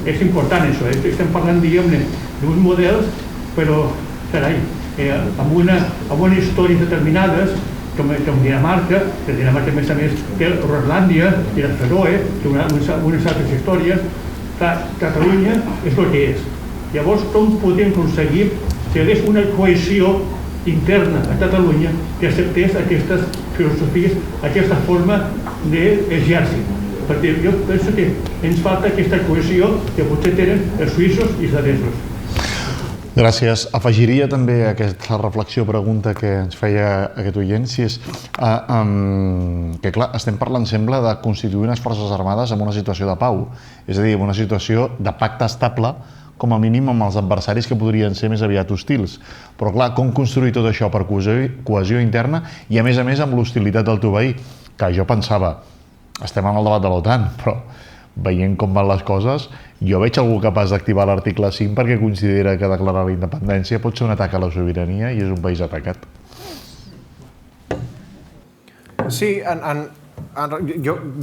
És important això, estem parlant, diguem-ne, d'uns models, però, carai, amb unes històries determinades, com Dinamarca, que Dinamarca, a més, té Groenlàndia i la Feroe, té unes altres històries. Catalunya és el que és. Llavors, com podem aconseguir que hi hagués una cohesió interna a Catalunya que acceptés aquestes filosofies, aquesta forma d'exèrcit? Perquè jo penso que ens falta aquesta cohesió que potser tenen els suïssos i els danesos. Gràcies. Afegiria també aquesta reflexió, pregunta que ens feia aquest oient, si és que, clar, estem parlant, sembla, de constituir unes forces armades en una situació de pau, és a dir, en una situació de pacte estable, com a mínim amb els adversaris que podrien ser més aviat hostils. Però, clar, com construir tot això per cohesió interna i, a més, amb l'hostilitat del teu veí? Que jo pensava, estem en el debat de l'OTAN, però veient com van les coses, jo veig algú capaç d'activar l'article 5 perquè considera que declarar la independència pot ser un atac a la sobirania i és un país atacat. Sí,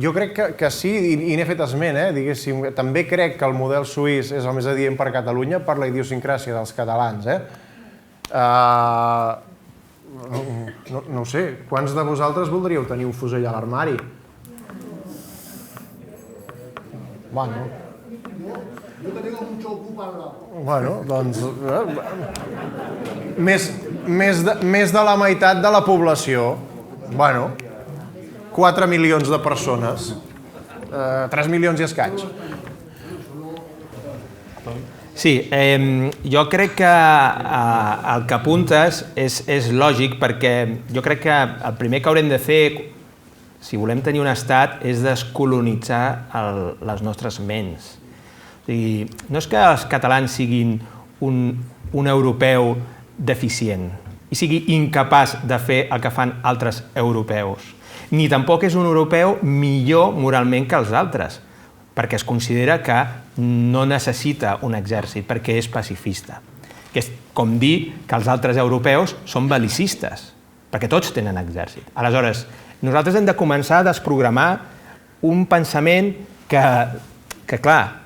jo crec que sí, i n'he fet esment, diguéssim. També crec que el model suís és el més adient per Catalunya per la idiosincràsia dels catalans. No ho sé, quants de vosaltres voldríeu tenir un fusell a l'armari? Bueno, doncs... Més de la meitat de la població. Bueno, 4 milions de persones. 3 milions i escaig. Sí, jo crec que el que apuntes és lògic, perquè jo crec que el primer que haurem de fer, si volem tenir un estat, és descolonitzar les nostres ments. No és que els catalans siguin un europeu deficient i sigui incapaç de fer el que fan altres europeus, ni tampoc és un europeu millor moralment que els altres, perquè es considera que no necessita un exèrcit, perquè és pacifista. Que és com dir que els altres europeus són bel·licistes, perquè tots tenen exèrcit. Aleshores, nosaltres hem de començar a desprogramar un pensament que clar,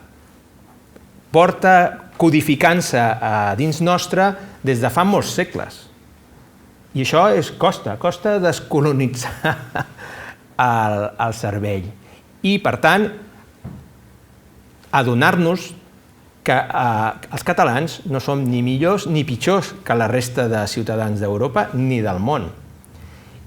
porta codificant-se dins nostre des de fa molts segles. I això costa descolonitzar el cervell. I, per tant, adonar-nos que els catalans no som ni millors ni pitjors que la resta de ciutadans d'Europa ni del món.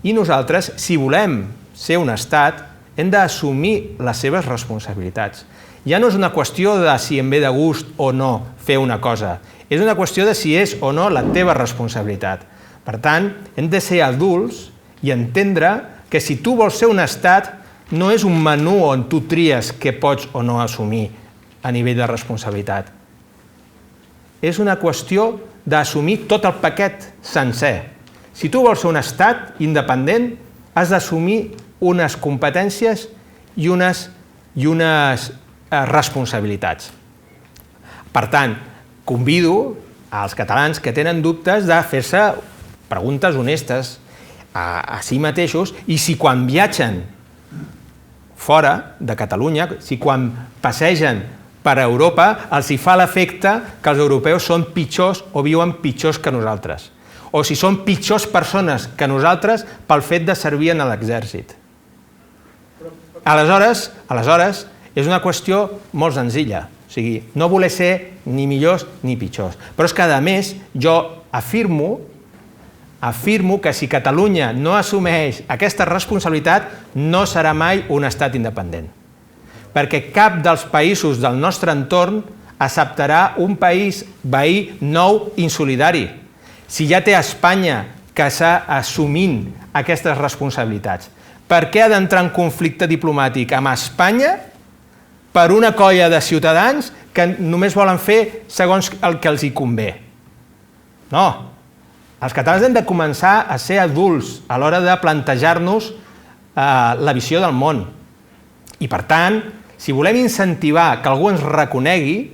I nosaltres, si volem ser un estat, hem d'assumir les seves responsabilitats. Ja no és una qüestió de si em ve de gust o no fer una cosa, és una qüestió de si és o no la teva responsabilitat. Per tant, hem de ser adults i entendre que si tu vols ser un estat, no és un menú on tu tries què pots o no assumir a nivell de responsabilitat. És una qüestió d'assumir tot el paquet sencer. Si tu vols ser un estat independent, has d'assumir unes competències i unes responsabilitats. Per tant, convido als catalans que tenen dubtes de fer-se preguntes honestes a si mateixos i si quan viatgen fora de Catalunya, si quan passegen per Europa els hi fa l'efecte que els europeus són pitjors o viuen pitjors que nosaltres, o si són pitjors persones que nosaltres pel fet de servir en l'exèrcit. Aleshores, és una qüestió molt senzilla, o sigui, no voler ser ni millors ni pitjors. Però és que, a més, jo afirmo que si Catalunya no assumeix aquesta responsabilitat, no serà mai un estat independent. Perquè cap dels països del nostre entorn acceptarà un país veí nou insolidari. Si ja té Espanya que està assumint aquestes responsabilitats, per què ha d'entrar en conflicte diplomàtic amb Espanya per una colla de ciutadans que només volen fer segons el que els hi convé? No. Els catalans hem de començar a ser adults a l'hora de plantejar-nos la visió del món. I, per tant, si volem incentivar que algú ens reconegui,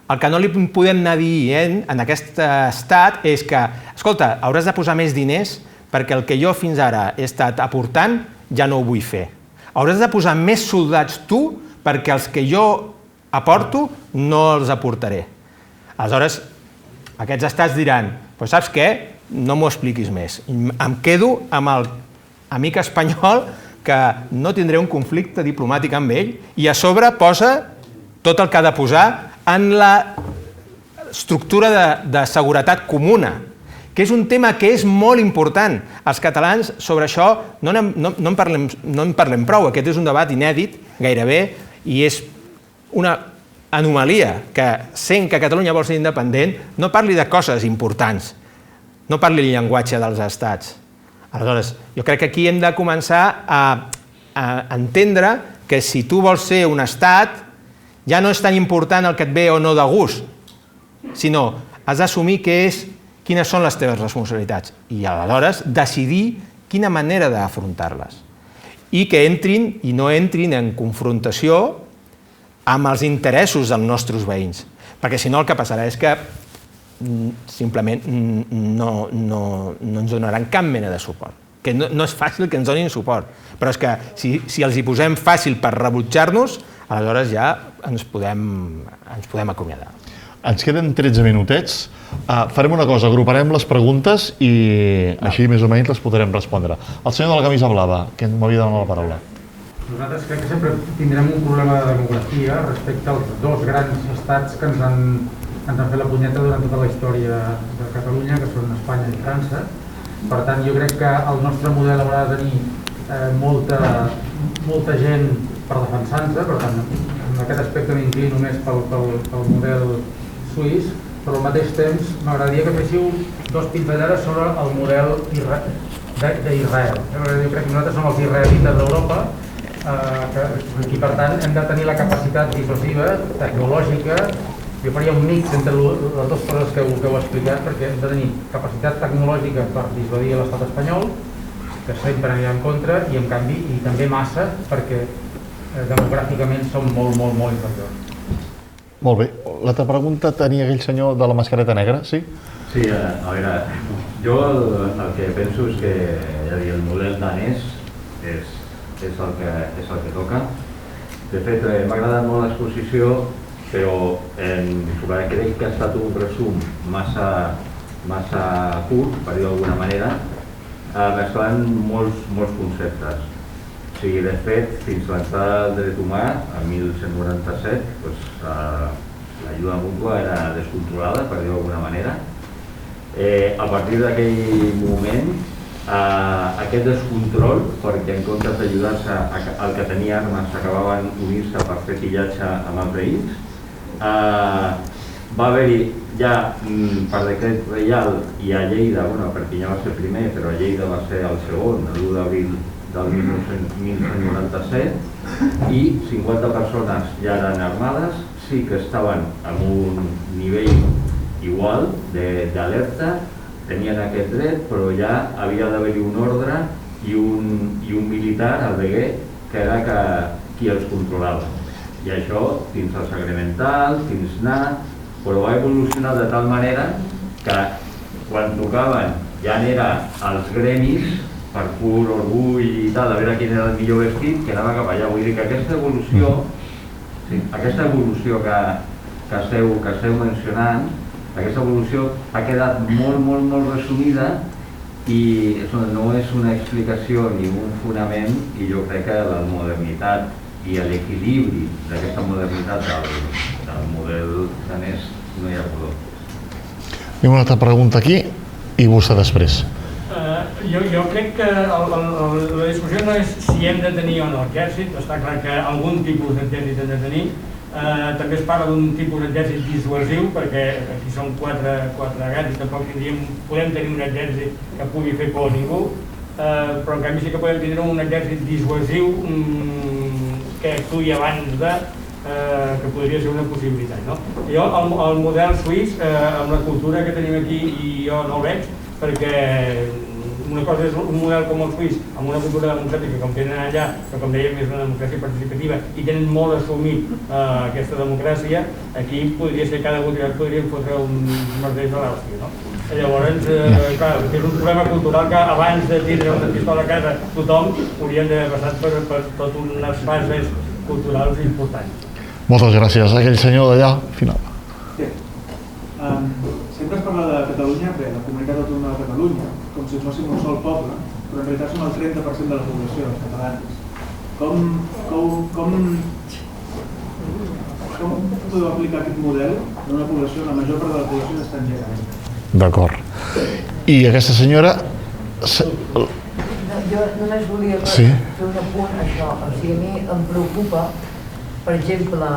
el que no li podem anar dient en aquest estat és que, escolta, hauràs de posar més diners perquè el que jo fins ara he estat aportant ja no ho vull fer. Hauràs de posar més soldats tu perquè els que jo aporto no els aportaré. Aleshores, aquests estats diran, però saps què? No m'ho expliquis més. Em quedo amb el amic espanyol que no tindré un conflicte diplomàtic amb ell i a sobre posa tot el que ha de posar en l'estructura de seguretat comuna, que és un tema que és molt important. Els catalans sobre això no en parlem prou. Aquest és un debat inèdit, gairebé, i és una anomalia que, sent que Catalunya vol ser independent, no parli de coses importants, no parli el llenguatge dels estats. Aleshores, jo crec que aquí hem de començar a entendre que si tu vols ser un estat, ja no és tan important el que et ve o no de gust, sinó has d'assumir quines són les teves responsabilitats i aleshores decidir quina manera d'afrontar-les i que entrin i no entrin en confrontació amb els interessos dels nostres veïns, perquè si no el que passarà és que simplement no ens donaran cap mena de suport, que no és fàcil que ens donin suport, però és que si els hi posem fàcil per rebutjar-nos, aleshores ja ens podem acomiadar. Ens queden 13 minutets. Farem una cosa, agruparem les preguntes i així més o menys les podrem respondre. El senyor de la camisa blava, que m'havia demanat la paraula. Nosaltres crec que sempre tindrem un problema de demografia respecte als dos grans estats que ens han fet la punyeta durant tota la història de Catalunya, que són Espanya i França. Per tant, jo crec que el nostre model haurà de tenir molta gent per defensar-nos, per tant, en aquest aspecte m'inclino més pel model suís, però al mateix temps m'agradaria que féssiu dos pinzellades sobre el model d'Israel. Jo crec que nosaltres som els israelites d'Europa i per tant hem de tenir la capacitat dissuasiva, tecnològica. Jo faria un mix entre les dues coses que heu explicat, perquè hem de tenir capacitat tecnològica per dissuadir l'estat espanyol, que sempre anirà en contra, i en canvi i també massa perquè demogràficament som molt inferiors. Molt bé. L'altra pregunta tenia aquell senyor de la mascareta negra, sí? Sí, a veure, jo el que penso és que el model danès és el que toca. De fet, m'ha agradat molt l'exposició, però crec que ha estat un resum massa curt, per dir-ho d'alguna manera, mesclant molts conceptes. O sigui, de fet, fins l'entrada del dret humà, el 1197, l'ajuda mútua era descontrolada, per dir-ho d'alguna manera. A partir d'aquell moment, aquest descontrol, perquè en comptes d'ajudar-se el que tenia armes s'acabaven unir-se per fer pillatge amb els veïns, va haver-hi ja per decret reial i a Lleida, perquè ja va ser el primer, però a Lleida va ser el segon, l'1 d'abril del 1997, i 50 persones ja eren armades, sí que estaven en un nivell igual d'alerta, tenien aquest dret, però ja havia d'haver-hi un ordre i un militar, el veguer, que era qui els controlava. I això fins al Sacramental, fins anar, però va evolucionar de tal manera que quan tocaven ja n'era als gremis, per pur orgull i tal, a veure quin era el millor vestit, que anava cap allà. Vull dir que aquesta evolució que esteu mencionant, aquesta evolució ha quedat molt resumida i no és una explicació ni un fonament, i jo crec que la modernitat i l'equilibri d'aquesta modernitat del model danès no hi ha color. Tinc una altra pregunta aquí i vostè després. Jo crec que la discussió no és si hem de tenir o no exèrcit, està clar que algun tipus d'exèrcit hem de tenir. També es parla d'un tipus d'exèrcit dissuasiu, perquè aquí són quatre gats i tampoc podem tenir un exèrcit que pugui fer por a ningú, però en canvi sí que podem tenir un exèrcit dissuasiu que actuï abans que podria ser una possibilitat. Jo, el model suís, amb la cultura que tenim aquí, jo no el veig, perquè una cosa és un model com el suís, amb una cultura democràtica com tenen allà, que com dèiem és una democràcia participativa i tenen molt assumit aquesta democràcia. Aquí podria ser cada votat podríem fotre un merder de l'Àustria. Llavors, clar, és un problema cultural que abans de tindre una pistola a casa tothom hauríem d'haver passat per tot unes fases culturals importants. Moltes gràcies. Aquell senyor d'allà, final. Sí. Sempre es parla de Catalunya, la comunitat autònoma de Catalunya, com si fóssim un sol poble, però en realitat som el 30% de la població, els catalans. Com podeu aplicar aquest model en una població, la major part de la població és estrangera? D'acord. I aquesta senyora... Jo només volia fer un apunt a això. O sigui, a mi em preocupa, per exemple,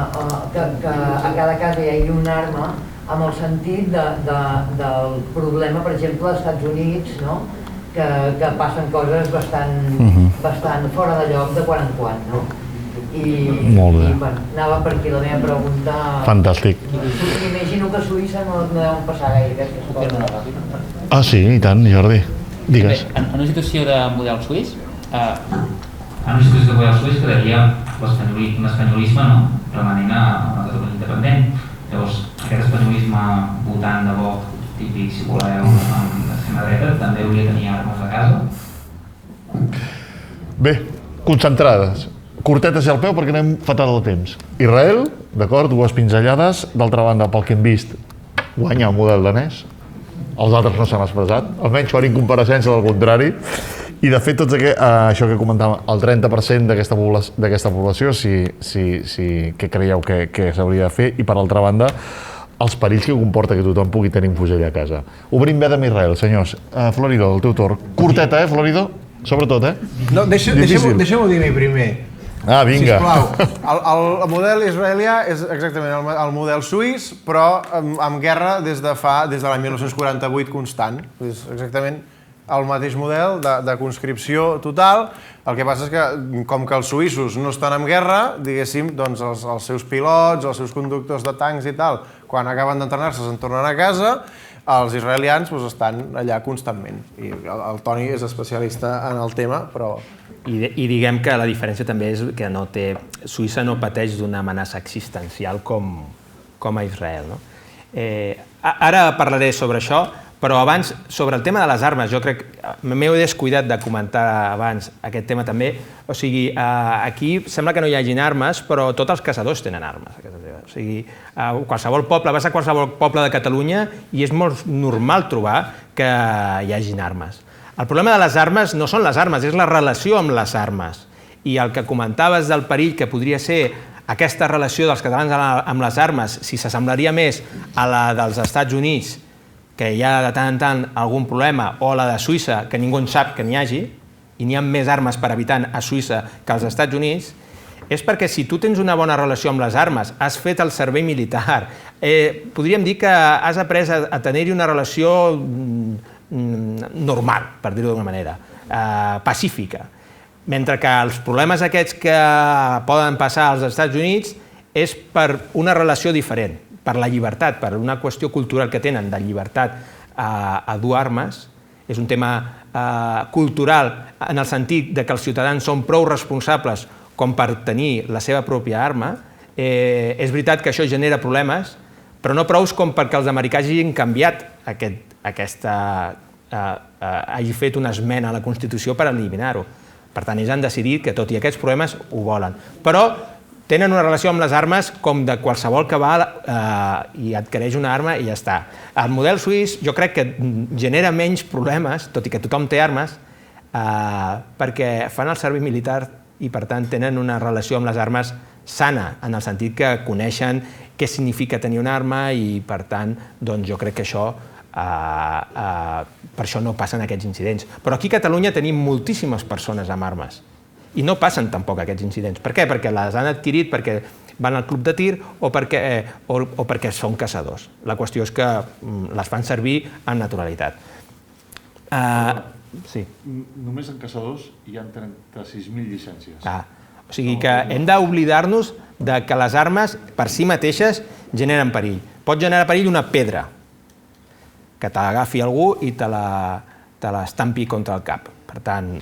que a cada casa hi hagi una arma, amb el sentit del problema, per exemple, als Estats Units, que passen coses bastant fora de lloc de quan en quan. Molt bé. Anava per aquí la meva pregunta. Fantàstic. Imagino que a Suïssa no deuen passar gaire aquestes coses. Ah, sí, i tant, Jordi. Digues. Bé, en una situació de model suís, quedaria un espanyolisme remanent a la Catalunya independent. Llavors, aquest espanyolisme votant de Vox, típic, si voleu, amb l'extrema dreta, també hauria de tenir armes a casa. Bé, concentrades. Curtetes i al peu perquè anem fatal de temps. Israel, d'acord, dues pinzellades. D'altra banda, pel que hem vist, guanya el model danès. Els altres no s'han expressat, almenys fan incompareixença del contrari. I de fet, això que comentàvem, el 30% d'aquesta població, què creieu que s'hauria de fer? I per altra banda, els perills que comporta que tothom pugui tenir un fusell a casa. Obrim bé amb Israel, senyors. Florido, el teu torn. Curteta, Florido? Sobretot, No, deixeu-m'ho dir a mi primer. Ah, vinga. Sisplau, el model israelià és exactament el model suís, però amb guerra des de l'any 1948 constant. És exactament el mateix model de conscripció total. El que passa és que, com que els suïssos no estan en guerra, diguéssim, doncs els seus pilots, els seus conductors de tancs i tal, quan acaben d'entrenar-se se'n tornen a casa, els israelians estan allà constantment. I el Toni és especialista en el tema, però... I diguem que la diferència també és que Suïssa no pateix d'una amenaça existencial com a Israel. Ara parlaré sobre això, però abans, sobre el tema de les armes, jo crec que m'he descuidat de comentar abans aquest tema també. O sigui, aquí sembla que no hi hagin armes, però tots els caçadors tenen armes. O sigui, qualsevol poble, vas a qualsevol poble de Catalunya i és molt normal trobar que hi hagin armes. El problema de les armes no són les armes, és la relació amb les armes. I el que comentaves del perill que podria ser aquesta relació dels catalans amb les armes, si s'assemblaria més a la dels Estats Units, que hi ha de tant en tant algun problema, o la de Suïssa, que ningú en sap que n'hi hagi, i n'hi ha més armes per habitant a Suïssa que als Estats Units, és perquè si tu tens una bona relació amb les armes, has fet el servei militar, podríem dir que has après a tenir-hi una relació normal, per dir-ho d'alguna manera, pacífica. Mentre que els problemes aquests que poden passar als Estats Units és per una relació diferent, per la llibertat, per una qüestió cultural que tenen de llibertat a dur armes. És un tema cultural en el sentit que els ciutadans són prou responsables com per tenir la seva pròpia arma. És veritat que això genera problemes, però no prous com perquè els americans hagin canviat hagi fet una esmena a la Constitució per eliminar-ho. Per tant, ells han decidit que tot i aquests problemes ho volen. Però tenen una relació amb les armes com de qualsevol que va i adquireix una arma i ja està. El model suís jo crec que genera menys problemes, tot i que tothom té armes, perquè fan el servei militar i per tant tenen una relació amb les armes sana, en el sentit que coneixen què significa tenir una arma i per tant jo crec que això per això no passen aquests incidents. Però aquí a Catalunya tenim moltíssimes persones amb armes i no passen tampoc aquests incidents. Per què? Perquè les han adquirit, perquè van al club de tir o perquè són caçadors. La qüestió és que les fan servir amb naturalitat. Sí. Només en caçadors hi ha 36.000 llicències. O sigui que hem d'oblidar-nos que les armes per si mateixes generen perill. Pot generar perill una pedra, que te l'agafi algú i te l'estampi contra el cap. Per tant,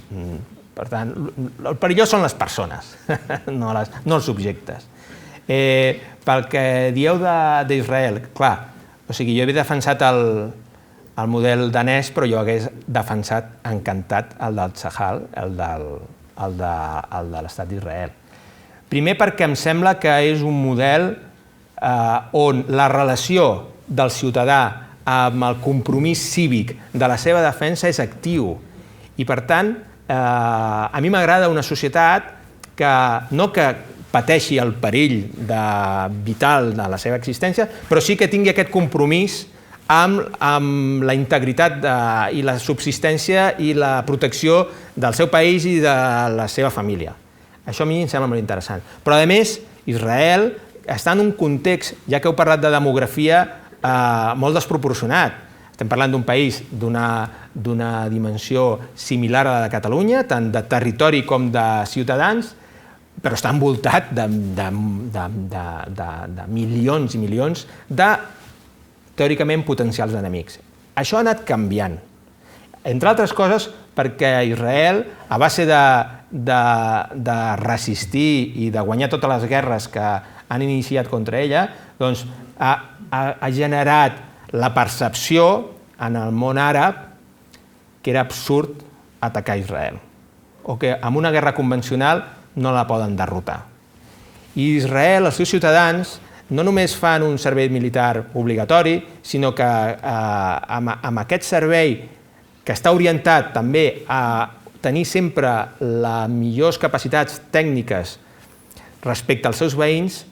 el perillós són les persones, no els objectes. Pel que dieu d'Israel, clar, o sigui, jo he defensat el model danès, però jo hagués defensat encantat el del Tzahal, el de l'estat d'Israel. Primer perquè em sembla que és un model on la relació del ciutadà amb el compromís cívic de la seva defensa és actiu i, per tant, a mi m'agrada una societat que no que pateixi el perill vital de la seva existència, però sí que tingui aquest compromís amb la integritat i la subsistència i la protecció del seu país i de la seva família. Això a mi em sembla molt interessant. Però, a més, Israel està en un context, ja que heu parlat de demografia, molt desproporcionat. Estem parlant d'un país d'una dimensió similar a la de Catalunya, tant de territori com de ciutadans, però està envoltat de milions i milions de, teòricament, potencials enemics. Això ha anat canviant. Entre altres coses, perquè Israel, a base de resistir i de guanyar totes les guerres que han iniciat contra ella, doncs ha generat la percepció en el món àrab que era absurd atacar Israel o que amb una guerra convencional no la poden derrotar. I Israel, els seus ciutadans, no només fan un servei militar obligatori, sinó que amb aquest servei que està orientat també a tenir sempre les millors capacitats tècniques respecte als seus veïns,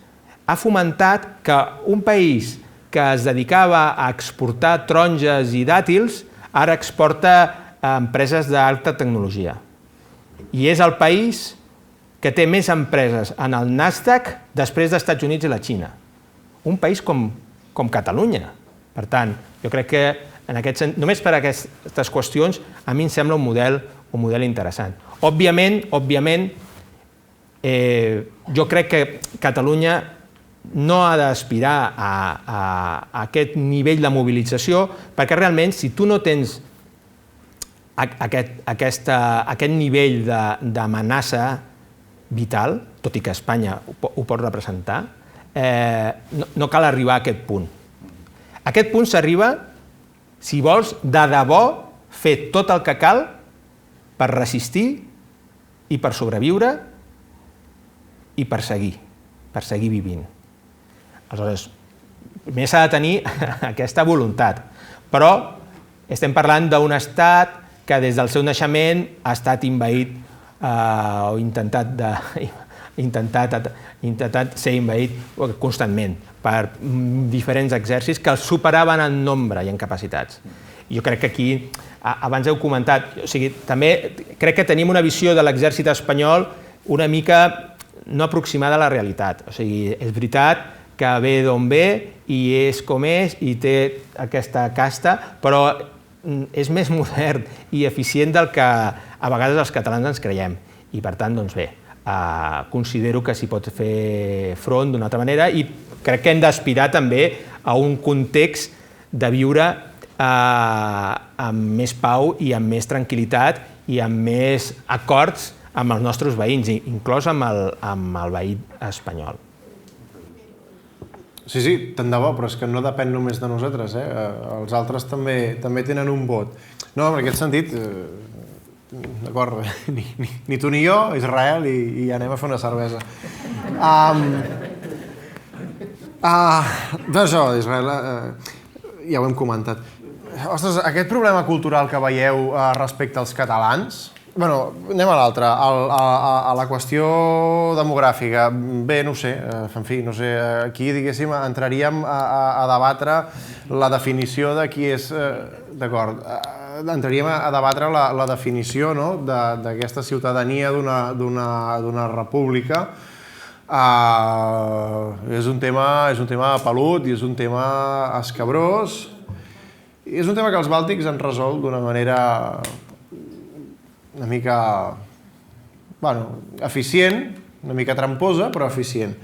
ha fomentat que un país que es dedicava a exportar taronges i dàtils, ara exporta a empreses d'alta tecnologia. I és el país que té més empreses en el Nasdaq després dels Estats Units i la Xina. Un país com Catalunya. Per tant, jo crec que Només per aquestes qüestions, a mi em sembla un model interessant. Òbviament, jo crec que Catalunya no ha d'aspirar a aquest nivell de mobilització, perquè realment, si tu no tens aquest nivell d'amenaça vital, tot i que Espanya ho pot representar, no cal arribar a aquest punt. A aquest punt s'arriba si vols de debò fer tot el que cal per resistir i per sobreviure i per seguir vivint. Aleshores, primer s'ha de tenir aquesta voluntat, però estem parlant d'un estat que des del seu naixement ha estat envaït o intentat ser envaït constantment per diferents exèrcits que els superaven en nombre i en capacitats. Jo crec que aquí, abans heu comentat, també crec que tenim una visió de l'exèrcit espanyol una mica no aproximada a la realitat. És veritat que ve d'on ve i és com és i té aquesta casta, però és més modern i eficient del que a vegades els catalans ens creiem. I per tant, doncs bé, considero que s'hi pot fer front d'una altra manera i crec que hem d'aspirar també a un context de viure amb més pau i amb més tranquil·litat i amb més acords amb els nostres veïns, inclòs amb el veí espanyol. Sí, tant de bo, però és que no depèn només de nosaltres, els altres també tenen un vot. No, en aquest sentit, d'acord, ni tu ni jo, Israel, i anem a fer una cervesa. D'això, Israel, ja ho hem comentat. Ostres, aquest problema cultural que veieu respecte als catalans, bueno, anem a l'altra, a la qüestió demogràfica. Bé, no sé, en fi, no sé, aquí, diguéssim, entraríem a debatre la definició de qui és, d'acord, entraríem a debatre la definició d'aquesta ciutadania d'una república. És un tema pelut i és un tema escabrós i és un tema que els bàltics han resolt d'una manera una mica eficient, una mica tramposa, però eficient.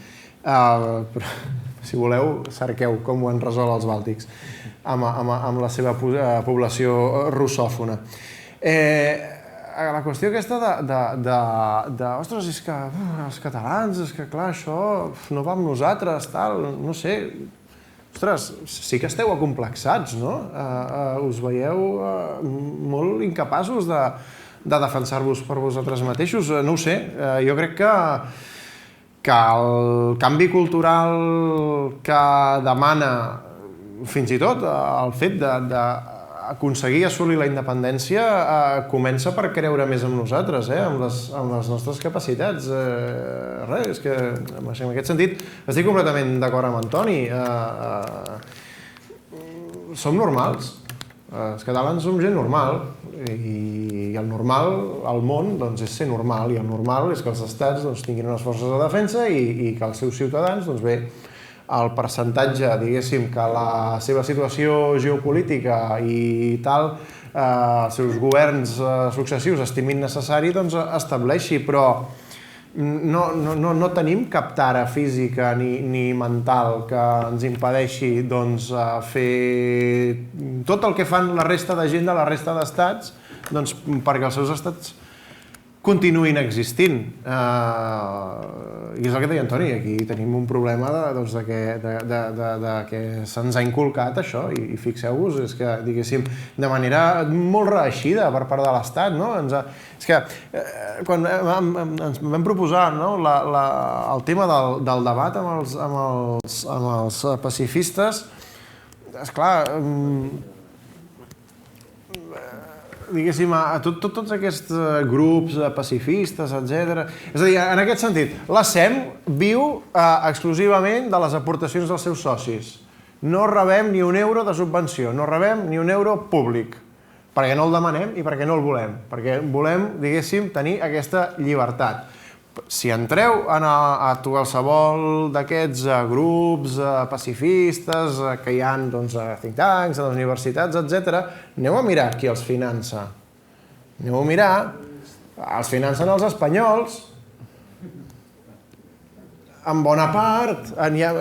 Si voleu, cerqueu com ho han resolt els bàltics amb la seva població russòfona. La qüestió aquesta ostres, és que els catalans, és que clar, això no va amb nosaltres, tal, no sé. Ostres, sí que esteu acomplexats, no? Us veieu molt incapaços de defensar-vos per vosaltres mateixos. No ho sé, jo crec que el canvi cultural que demana fins i tot el fet d'aconseguir assolir la independència comença per creure més en nosaltres, amb les nostres capacitats. Res, és que en aquest sentit estic completament d'acord amb Antoni. Som normals. Els catalans som gent normal i el normal al món és ser normal i el normal és que els estats tinguin unes forces de defensa i que els seus ciutadans, el percentatge, diguéssim, que la seva situació geopolítica i tal, els seus governs successius estimin necessari, estableixi, però no tenim cap tara física ni mental que ens impedeixi fer tot el que fan la resta de gent de la resta d'estats perquè els seus estats continuïn existint. I és el que deia Antoni, aquí tenim un problema de que se'ns ha inculcat això, i fixeu-vos, és que, diguéssim, de manera molt reeixida per part de l'Estat, no? És que, quan ens vam proposar el tema del debat amb els pacifistes, esclar, diguéssim, a tots aquests grups pacifistes, etc. És a dir, en aquest sentit, la SEM viu exclusivament de les aportacions dels seus socis. No rebem ni un euro de subvenció, no rebem ni un euro públic, perquè no el demanem i perquè no el volem, perquè volem, diguéssim, tenir aquesta llibertat. Si entreu a qualsevol d'aquests grups pacifistes que hi ha a think tanks, a les universitats, etc., aneu a mirar qui els finança. Aneu a mirar, els financen els espanyols, en bona part,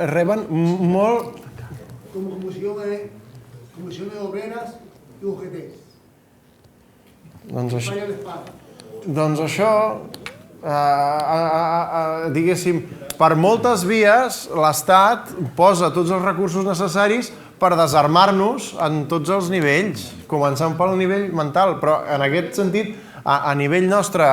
reben molt... Com comissiones obreras i UGT. Doncs això, diguéssim, per moltes vies l'Estat posa tots els recursos necessaris per desarmar-nos en tots els nivells, començant pel nivell mental, però en aquest sentit, a nivell nostre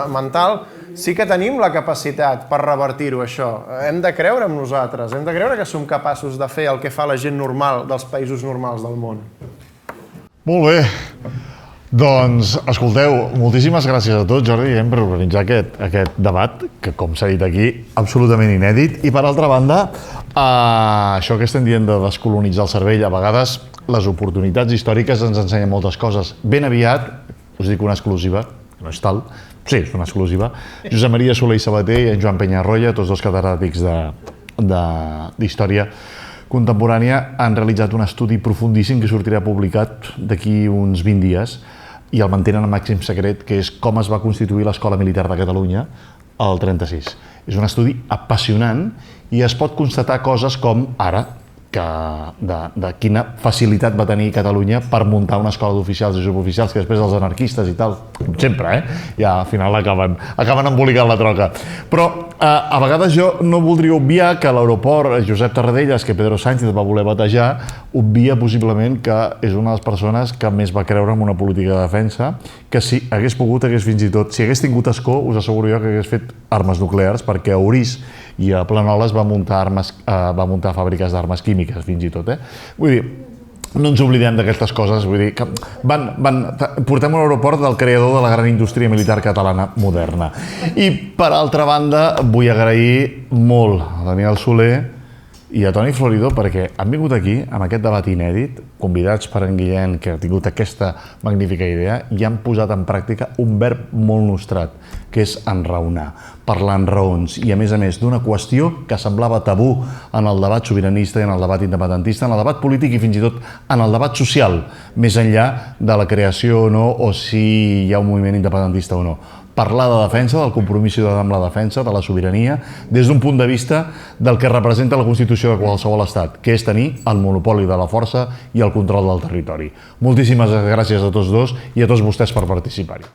mental, sí que tenim la capacitat per revertir-ho, això. Hem de creure en nosaltres, hem de creure que som capaços de fer el que fa la gent normal dels països normals del món. Molt bé. Doncs, escolteu, moltíssimes gràcies a tots, Jordi, per organitzar aquest debat, que, com s'ha dit aquí, absolutament inèdit. I, per altra banda, això que estem dient de descolonitzar el cervell, a vegades les oportunitats històriques ens ensenyen moltes coses. Ben aviat, us dic una exclusiva, que no és tal, sí, és una exclusiva, Josep Maria Soler i Sabater i en Joan Penyarroia, tots dos catedràtics d'història contemporània, han realitzat un estudi profundíssim que sortirà publicat d'aquí uns 20 dies i el mantenen en màxim secret, que és com es va constituir l'Escola Militar de Catalunya al 36. És un estudi apassionant i es pot constatar coses com ara, de quina facilitat va tenir Catalunya per muntar una escola d'oficials i suboficials, que després els anarquistes i tal, sempre, ja al final acaben embolicant la troca. Però a vegades jo no voldria obviar que l'aeroport Josep Tarradellas, que Pedro Sánchez va voler batejar, obvia possiblement que és una de les persones que més va creure en una política de defensa, que si hagués pogut, fins i tot, si hagués tingut escó, us asseguro jo que hagués fet armes nuclears, perquè a Orís i a Planoles va muntar fàbriques d'armes químiques, fins i tot. Vull dir, no ens oblidem d'aquestes coses, vull dir que portem un aeroport del creador de la gran indústria militar catalana moderna. I, per altra banda, vull agrair molt a Daniel Soler i a Toni Floridó perquè han vingut aquí amb aquest debat inèdit, convidats per en Guillem, que ha tingut aquesta magnífica idea, i han posat en pràctica un verb molt nostrat, que és enraonar, parlar en raons, i a més d'una qüestió que semblava tabú en el debat sobiranista i en el debat independentista, en el debat polític i fins i tot en el debat social, més enllà de la creació o no, o si hi ha un moviment independentista o no. Parlar de defensa, del compromís ciutadà amb la defensa, de la sobirania, des d'un punt de vista del que representa la Constitució de qualsevol estat, que és tenir el monopoli de la força i el control del territori. Moltíssimes gràcies a tots dos i a tots vostès per participar-hi.